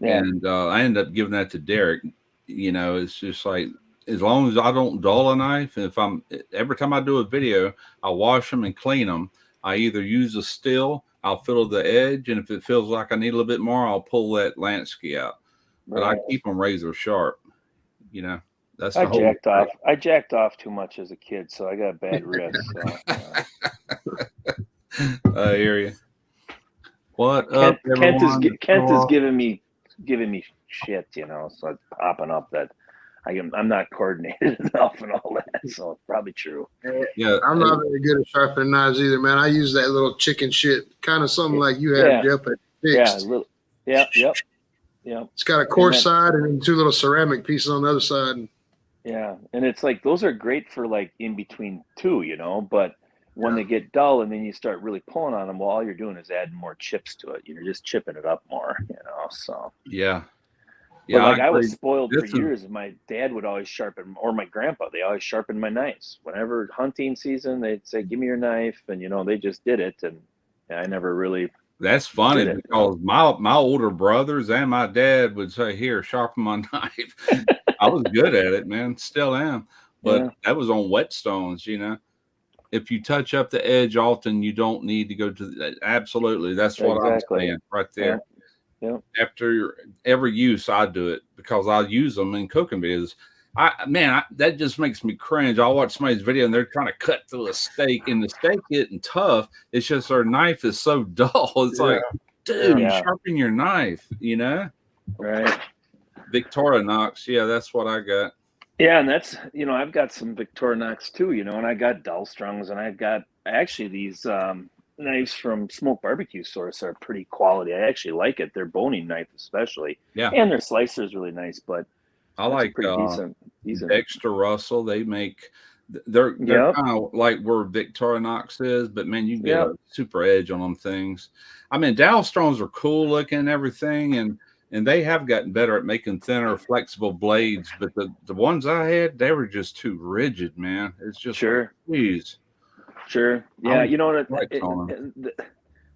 and I ended up giving that to Derek. You know, it's just like, as long as I don't dull a knife, if every time I do a video, I wash them and clean them. I either use a still, I'll fiddle the edge, and if it feels like I need a little bit more, I'll pull that Lansky out. But I keep them razor sharp. You know, that's the whole jacked off. I jacked off too much as a kid, so I got bad wrists. So, I hear you. What Kent, up, everyone? Kent is giving me shit, you know, so it's popping up that I'm not coordinated enough and all that. So it's probably true. Yeah, I'm not very good at sharpening knives either, man. I use that little chicken shit, kind of something like you had, Jeff, fixed. Yeah. It's got a coarse side and then two little ceramic pieces on the other side. Yeah, and it's like those are great for like in between two, you know, but when they get dull and then you start really pulling on them, well, all you're doing is adding more chips to it. You're just chipping it up more, you know. So yeah. But like I was spoiled for years. My dad would always sharpen, or my grandpa, they always sharpened my knives. Whenever hunting season, they'd say, "Give me your knife," and you know, they just did it, and I never really. That's funny because my older brothers and my dad would say, "Here, sharpen my knife." I was good at it, man. Still am, but that was on whetstones, you know. If you touch up the edge often, you don't need to go to the, absolutely. That's what I'm saying right there. Yeah. After every use, I do it because I use them in cooking videos. That just makes me cringe. I'll watch somebody's video and they're trying to cut through a steak, and the steak getting tough. It's just their knife is so dull. It's like, dude, sharpen your knife, you know? Right. Victorinox. Yeah, that's what I got. Yeah, and that's, you know, I've got some Victorinox too, you know, and I got Dowstrongs, and I've got actually these knives from Smoke Barbecue Source are pretty quality. I actually like it. Their boning knife especially. Yeah. And their slicer is really nice, but I like pretty decent. Dexter Russell. They make they're kind of like where Victorinox is, but man, you can get a super edge on them things. I mean, Dowstrongs are cool looking and everything, and they have gotten better at making thinner, flexible blades. But the ones I had, they were just too rigid, man. It's just like, geez. Sure. Yeah, you know what?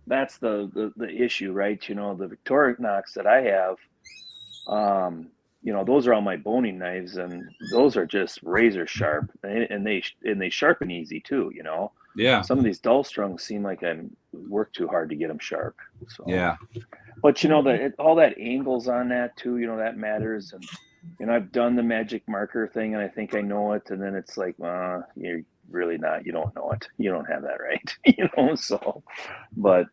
That's the issue, right? You know, the Victorinox that I have, you know, those are all my boning knives, and those are just razor sharp, and they sharpen easy too. You know. Yeah. Some of these Dowstrongs seem like I work too hard to get them sharp. So. Yeah. But you know all that angles on that too. You know that matters, and you know I've done the magic marker thing, and I think I know it, and then it's like, you're really not. You don't know it. You don't have that right. You know. So, but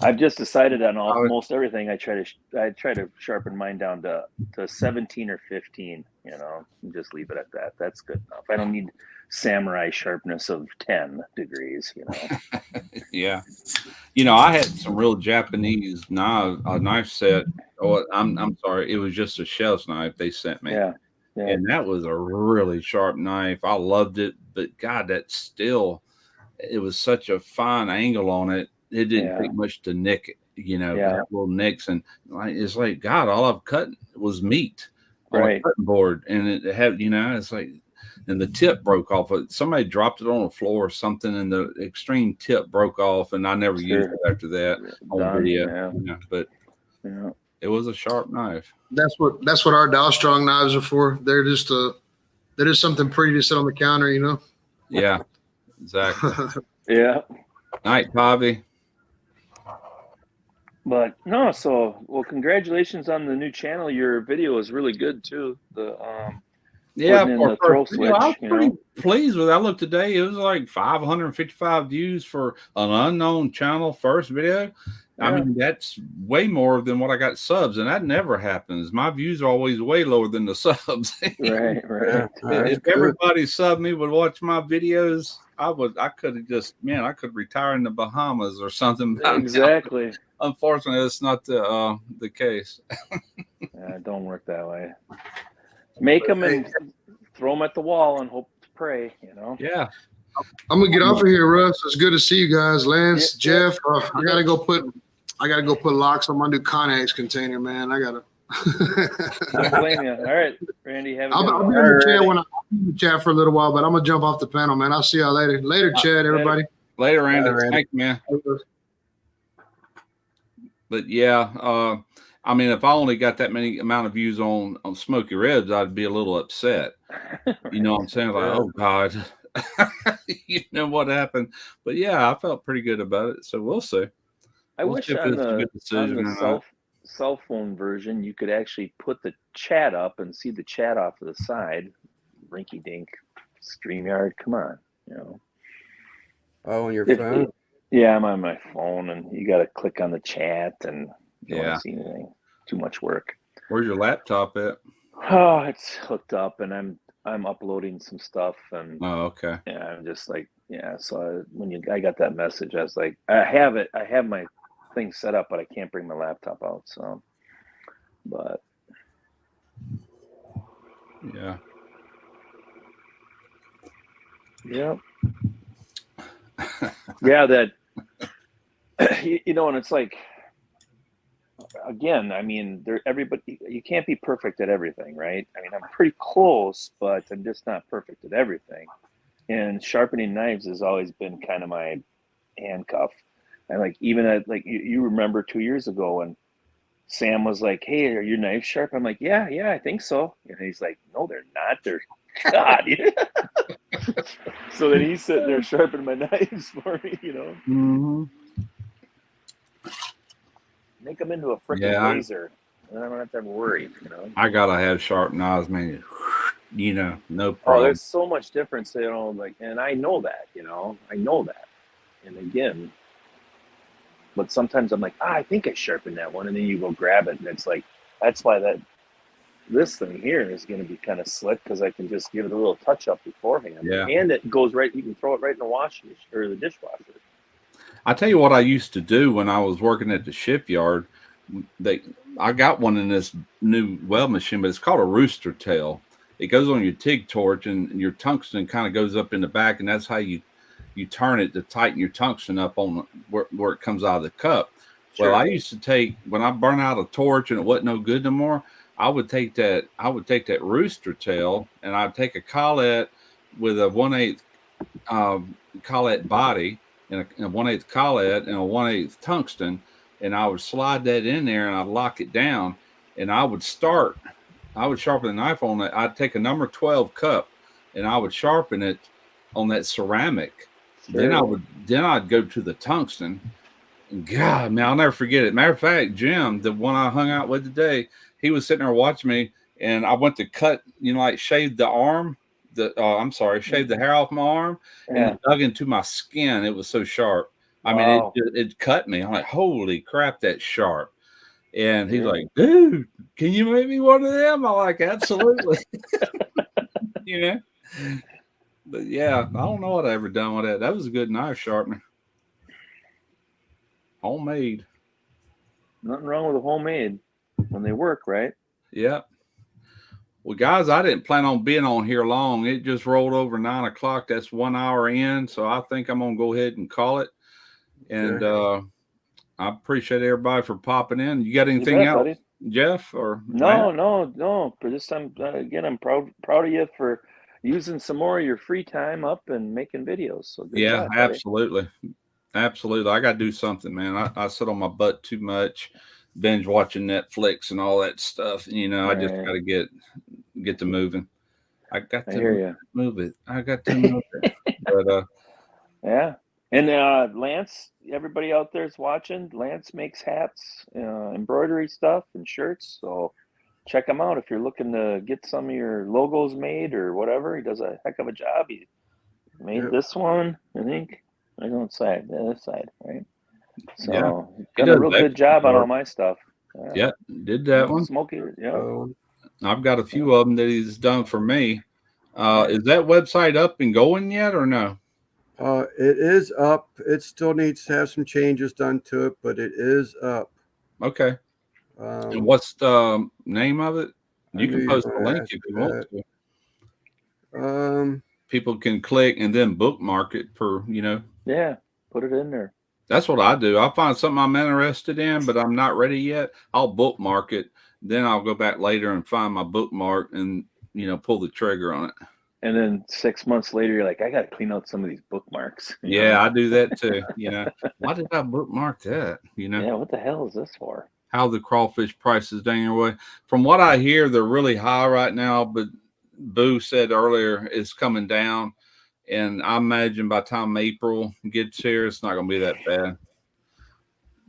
I've just decided on almost everything. I try to sharpen mine down to 17 or 15. You know, and just leave it at that. That's good enough. I don't need samurai sharpness of 10 degrees. You know. Yeah. You know, I had some real Japanese knife set. Oh, I'm sorry. It was just a shells knife they sent me. Yeah. And that was a really sharp knife. I loved it, but God, it was such a fine angle on it. It didn't take much to nick it, you know, that little nicks. And it's like, God, all I've cut was meat on a cutting board. And it had, you know, it's like, and the tip broke off. Somebody dropped it on the floor or something, and the extreme tip broke off, and I never used it after that on video. Yeah. You know, but it was a sharp knife. That's what our Dowstrong knives are for. They're just something pretty to sit on the counter, you know. Yeah, exactly. Yeah. Night, Bobby. But no, well, congratulations on the new channel. Your video is really good too. Yeah, putting in for the first throw video, I was switch, you pretty know. pleased with it. I looked today, it was like 555 views for an unknown channel first video. I Yeah. mean, that's way more than what I got subs, and that never happens. My views are always way lower than the subs. Right. Yeah, that's If good. everybody sub me would watch my videos, I could have just, man, I could retire in the Bahamas or something by now. Exactly. Unfortunately, that's not the case. Yeah, don't work that way. Make them and throw them at the wall and hope to pray, you know. Yeah. I'm gonna get off of here, Russ. It's good to see you guys, Lance, Yeah, Jeff. I gotta go put locks on my new Connex container, man. I gotta. Don't blame you. All right, Randy, have a good I'll one. be in the chat when I'm in the chat for a little while, but I'm gonna jump off the panel, man. I'll see y'all later. Later, Chad, everybody. Later, Randy. Randy. Thank you, man. But yeah, I mean, if I only got that many amount of views on Smoky Ribs, I'd be a little upset. You know what I'm saying? Like, oh God, you know what happened? But yeah, I felt pretty good about it. So we'll see. I wish on the cell phone version you could actually put the chat up and see the chat off to the side. Rinky dink, StreamYard, come on, you know. Oh, on your phone? Yeah, I'm on my phone, and you got to click on the chat, and you don't want to see anything. Too much work. Where's your laptop at? Oh, it's hooked up, and I'm uploading some stuff, and okay. Yeah, I'm just like, yeah. So when I got that message, I was like, I have my thing set up, but I can't bring my laptop out. So, but yeah. Yeah. Yeah, that you know, and it's like, again, I mean, everybody, you can't be perfect at everything, right? I mean, I'm pretty close, but I'm just not perfect at everything. And sharpening knives has always been kind of my handcuff. And like, even at like, you remember 2 years ago when Sam was like, "Hey, are your knives sharp?" I'm like, "Yeah, I think so." And he's like, "No, they're not. They're God." So then he's sitting there sharpening my knives for me, you know. Mm-hmm. Make them into a freaking laser, and I don't have to worry, you know. I gotta have sharp knives, man. You know, no problem. Oh, there's so much difference, you know. Like, and I know that, you know, And again, but sometimes I'm like, I think I sharpened that one, and then you go grab it, and it's like, that's why this thing here is going to be kind of slick, because I can just give it a little touch up beforehand. Yeah. And it goes right, you can throw it right in the washing or the dishwasher. I tell you what I used to do when I was working at the shipyard. I got one in this new weld machine, but it's called a rooster tail. It goes on your TIG torch, and your tungsten kind of goes up in the back, and that's how you turn it to tighten your tungsten up on where it comes out of the cup. Sure. Well, I used to take, when I burn out a torch and it wasn't no good no more, I would take that rooster tail, and I'd take a collet with a 1/8 collet body and a 1/8 collet and a 1/8 tungsten, and I would slide that in there and I'd lock it down, and I would sharpen the knife on it. I'd take a number 12 cup and I would sharpen it on that ceramic. Sure. Then I'd go to the tungsten. God, man, I'll never forget it. Matter of fact, Jim, the one I hung out with today, he was sitting there watching me, and I went to cut, like shave the arm, shave the hair off my arm, and it dug into my skin. It was so sharp. I mean, it cut me. I'm like, holy crap, that's sharp. And he's like, dude, can you make me one of them? I'm like, absolutely. But yeah, I don't know what I ever done with that. That was a good knife sharpener. Homemade. Nothing wrong with a homemade when they work, right? Yep. Well, guys, I didn't plan on being on here long. It just rolled over 9 o'clock. That's 1 hour in. So I think I'm going to go ahead and call it. And I appreciate everybody for popping in. You got anything else, buddy? Jeff? Or No. For this time, again, I'm proud of you for using some more of your free time up and making videos. So good job, buddy. Absolutely. Absolutely. I got to do something, man. I sit on my butt too much, binge watching Netflix and all that stuff. I just got to get to moving. I got to move it. I got to move it. But, yeah. And Lance, everybody out there is watching. Lance makes hats, embroidery stuff, and shirts. So check him out if you're looking to get some of your logos made or whatever. He does a heck of a job. He made this one, I think. I don't side, the other side, right? So done a real good job on all my stuff. Yeah, did that one. Smoky, yeah. I've got a few of them that he's done for me. Is that website up and going yet or no? It is up. It still needs to have some changes done to it, but it is up. Okay. And what's the name of it? You can post the link if you want to. People can click and then bookmark it for, Yeah, put it in there. That's what I do. I'll find something I'm interested in, but I'm not ready yet. I'll bookmark it. Then I'll go back later and find my bookmark and, pull the trigger on it. And then 6 months later, you're like, I got to clean out some of these bookmarks. Yeah, I do that too. Why did I bookmark that? Yeah, what the hell is this for? How the crawfish prices down your way. From what I hear, they're really high right now, but Boo said earlier it's coming down. And I imagine by the time April gets here, it's not going to be that bad.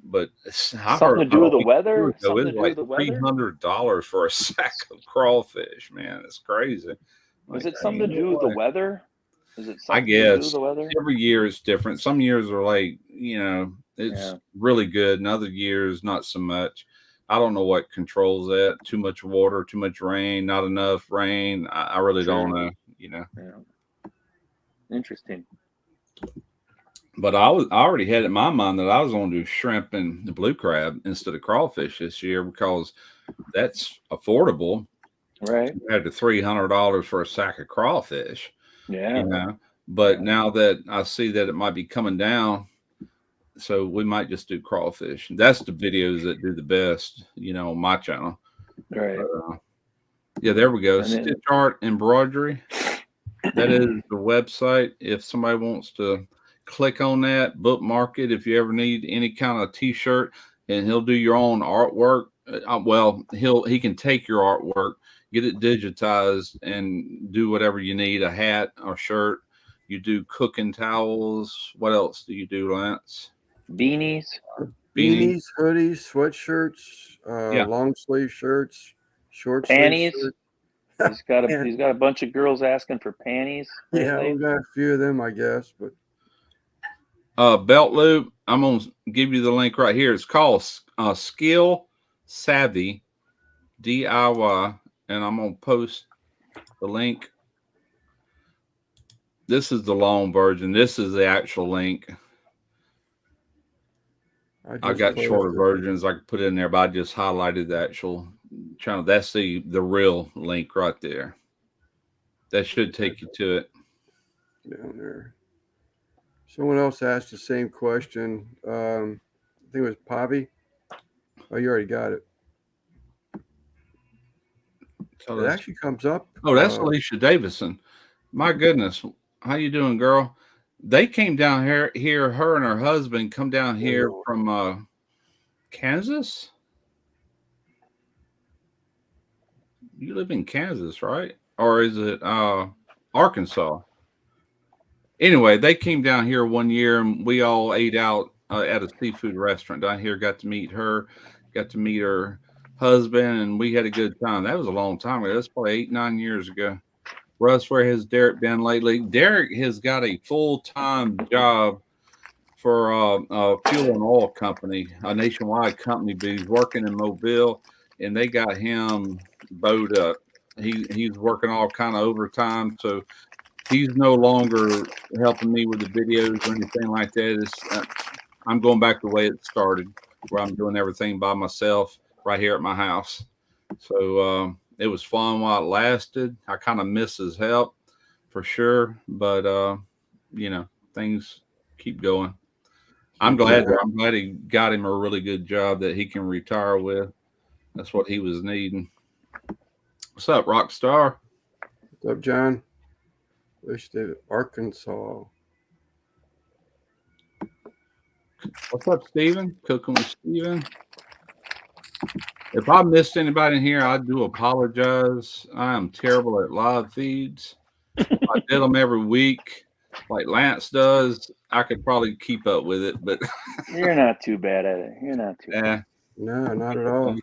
But something to do with the weather? Something to do with the weather? $300 for a sack of crawfish, man. It's crazy. Is it something to do with the weather? Is it something I guess to do with the weather? Every year is different. Some years are like, it's really good, and other years not so much. I don't know what controls that. Too much water, too much rain, not enough rain. I really don't know, Yeah. Interesting. But I already had in my mind that I was going to do shrimp and the blue crab instead of crawfish this year because that's affordable. Right. Compared to $300 for a sack of crawfish. Yeah. But now that I see that it might be coming down, so we might just do crawfish. That's the videos that do the best, on my channel. Right. Yeah, there we go. Stitch Art Embroidery. That is the website. If somebody wants to click on that, bookmark it. If you ever need any kind of t-shirt, and he'll do your own artwork. Well, he can take your artwork, get it digitized, and do whatever you need, a hat or shirt. You do cooking towels. What else do you do, Lance? Beanies, hoodies, sweatshirts, long sleeve shirts, short panties. Sleeve shirts. He's got a bunch of girls asking for panties. Yeah, we got a few of them, I guess. But belt loop, I'm gonna give you the link right here. It's called Skill Savvy DIY, and I'm gonna post the link. This is the long version. This is the actual link. I got shorter versions I could put in there, but I just highlighted the actual channel. That's the real link right there. That should take you to it. Down there. Someone else asked the same question. I think it was Poppy. Oh, you already got it. So it actually comes up. Oh, that's Alicia Davison. My goodness. How you doing, girl? They came down here, her and her husband come down here from Kansas. You live in Kansas, right? Or is it Arkansas? Anyway, they came down here one year and we all ate out at a seafood restaurant down here, got to meet her, got to meet her husband, and we had a good time. That was a long time ago. That's probably 8-9 years ago. Russ, where has Derek been lately? Derek has got a full-time job for a fuel and oil company, a nationwide company, but he's working in Mobile, and they got him bowed up. He's working all kind of overtime, so he's no longer helping me with the videos or anything like that. I'm going back the way it started, where I'm doing everything by myself right here at my house. So it was fun while it lasted. I kind of miss his help for sure, but things keep going. I'm glad he got him a really good job that he can retire with. That's what he was needing. What's up, Rockstar? What's up, John? Wish they Arkansas. What's up, Steven? Cooking with Steven. If I missed anybody in here, I do apologize. I am terrible at live feeds. If I did them every week, like Lance does, I could probably keep up with it. But you're not too bad at it. You're not too bad. No, not at all.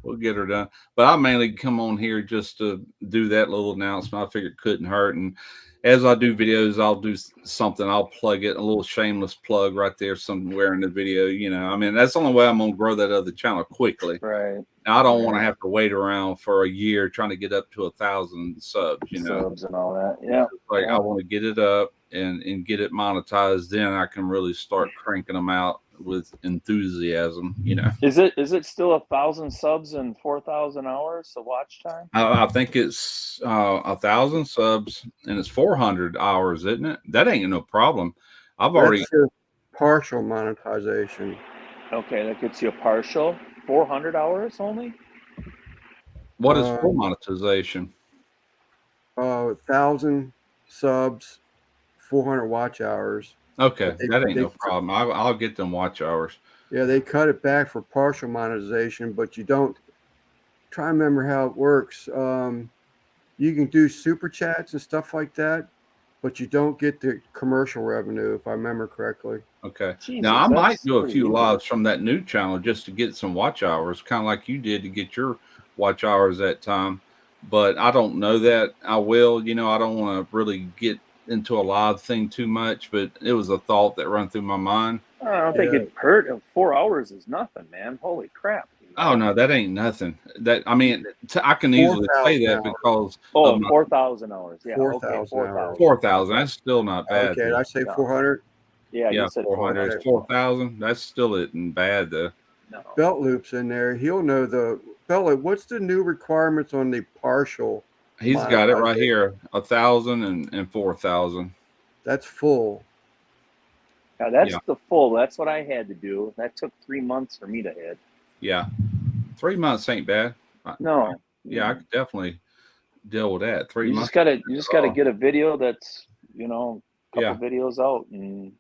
We'll get her done. But I mainly come on here just to do that little announcement. I figured it couldn't hurt. And as I do videos, I'll do something. I'll plug it, a little shameless plug right there somewhere in the video. You know, I mean, that's the only way I'm going to grow that other channel quickly. Right. I don't want to have to wait around for a year trying to get up to 1,000 subs, you know, subs and all that. Yeah. like yeah. I want to get it up and get it monetized. Then I can really start cranking them out with enthusiasm, you know. Is it still 1,000 subs and 4,000 hours of watch time? I think it's 1,000 subs and it's 400 hours, isn't it? That ain't no problem. I've already partial monetization. Okay, that gets you a partial 400 hours only. What is full monetization? 1,000 subs, 400 watch hours. Okay, that ain't no problem. I'll get them watch hours. Yeah, they cut it back for partial monetization, but you don't. Try and remember how it works. You can do super chats and stuff like that, but you don't get the commercial revenue, if I remember correctly. Okay. Jesus, now I might do a few easy. lives from that new channel just to get some watch hours, kind of like you did to get your watch hours that time. But I don't know that I will. You know, I don't want to really get into a live thing too much, but it was a thought that ran through my mind. I don't think it hurt. 4 hours is nothing, man. Holy crap. Oh no, that ain't nothing. That I mean, I can easily say that because 4,000 hours. Yeah, 4,000. 4,000. That's still not bad. Okay, did I say 400? Yeah, you said 400. 4,000. That's still isn't bad though. No. Belt Loop's in there. He'll know the Belt Loop. What's the new requirements on the partial? He's got it right here. 1,000 and 4,000. That's full. Now that's the full. That's what I had to do. That took 3 months for me to hit. Yeah, 3 months ain't bad. No. Yeah, I could definitely deal with that. 3 months. You just gotta get a video that's, you know, a couple videos out and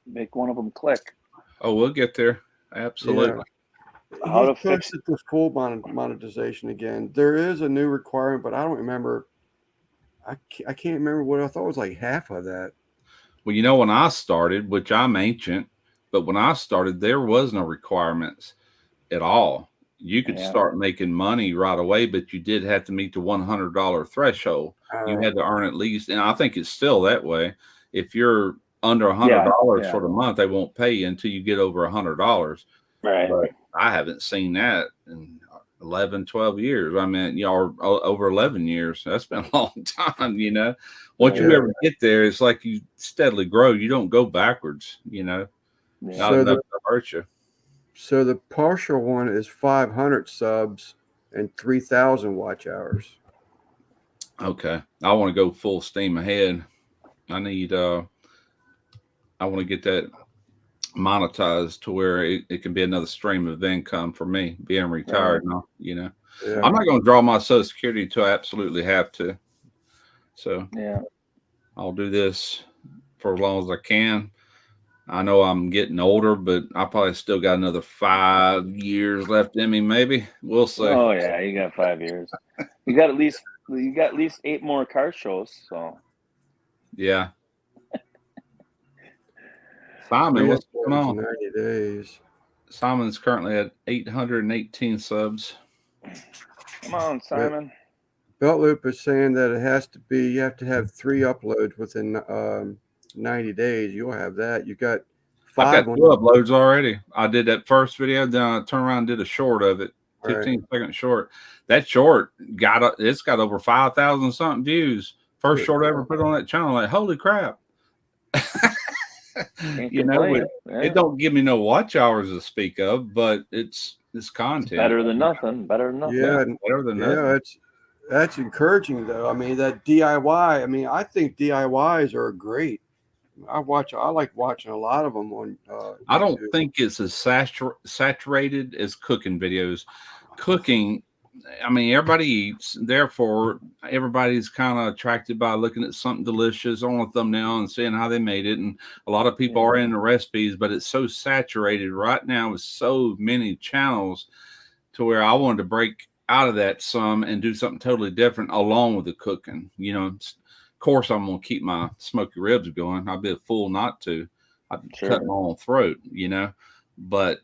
make one of them click. Oh, we'll get there. Absolutely. Yeah. How to fix it to full monetization again. There is a new requirement, but I don't remember. I can't remember what I thought it was like half of that. Well, you know, when I started, which I'm ancient, but when I started, there was no requirements at all. You could start making money right away, but you did have to meet the $100 threshold. You had to earn at least, and I think it's still that way. If you're under $100 for the month, they won't pay you until you get over $100. Right. But I haven't seen that in 11, 12 years. I mean, you know, or over 11 years. That's been a long time, you know. Once you ever get there, it's like you steadily grow. You don't go backwards, you know. Not enough to hurt you. So the partial one is 500 subs and 3,000 watch hours. Okay. I want to go full steam ahead. I need I want to get that monetized to where it can be another stream of income for me being retired now, you know. I'm not going to draw my Social Security until I absolutely have to. So I'll do this for as long as I can. I know I'm getting older, but I probably still got another 5 years left in me. Maybe we'll see. Oh yeah, you got 5 years. You got at least 8 more car shows. So yeah. Simon, what's going on? 90 days. Simon's currently at 818 subs. Come on, Simon. Belt Loop is saying that it has to be. You have to have 3 uploads within 90 days. You'll have that. You got 5. I got 2 uploads already. I did that first video, then I turned around and did a short of it, 15-second short. That short it's got over 5,000 something views. First short I ever put on that channel. Like, holy crap! You know, it don't give me no watch hours to speak of, but it's content. It's better than nothing. Better than nothing. Yeah, better than nothing. Yeah, that's encouraging though. I mean, that DIY. I mean, I think DIYs are great. I like watching a lot of them on. I don't think it's as saturated as cooking videos. Cooking, I mean, everybody eats. Therefore, everybody's kind of attracted by looking at something delicious on a thumbnail and seeing how they made it. And a lot of people are in the recipes, but it's so saturated right now with so many channels to where I wanted to break out of that some and do something totally different along with the cooking. You know, of course, I'm going to keep my smoky ribs going. I'd be a fool not to. I'd cut my own throat, you know, but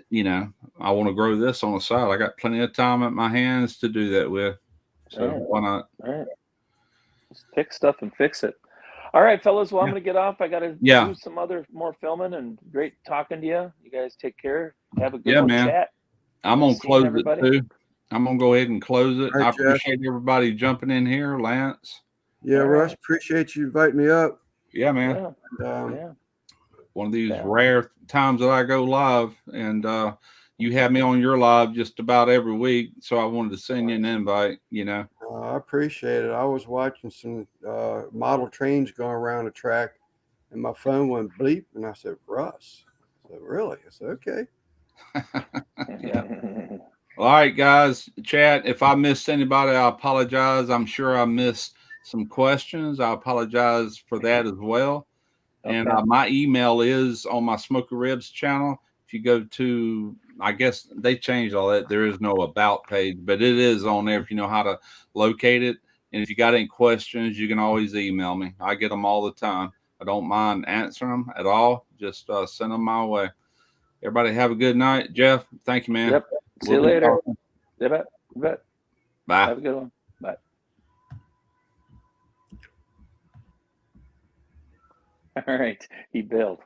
you know, I want to grow this on the side. I got plenty of time at my hands to do that with. So why not? All right. Just pick stuff and fix it. All right, fellas. Well, I'm going to get off. I got to do some more filming, and great talking to you. You guys take care. Have a good one, man. chat. I'm going to close it too. I'm going to go ahead and close it. Right, I appreciate everybody jumping in here, Lance. Yeah, Russ, appreciate you inviting me up. Yeah, man. Yeah. One of these rare times that I go live, and you have me on your live just about every week, so I wanted to send you an invite, I appreciate it. I was watching some model trains going around the track, and my phone went bleep, and I said, Russ. I said, really? I said, okay. Yeah. All right, guys, chat. If I missed anybody, I apologize. I'm sure I missed some questions. I apologize for that as well. Okay. And my email is on my Smoky Ribs channel. If you go to, I guess they changed all that. There is no about page, but it is on there if you know how to locate it. And if you got any questions, you can always email me. I get them all the time. I don't mind answering them at all. Just send them my way. Everybody have a good night. Jeff, thank you, man. Yep. See you later. You bet. Bye. Have a good one. Bye. All right. He bailed.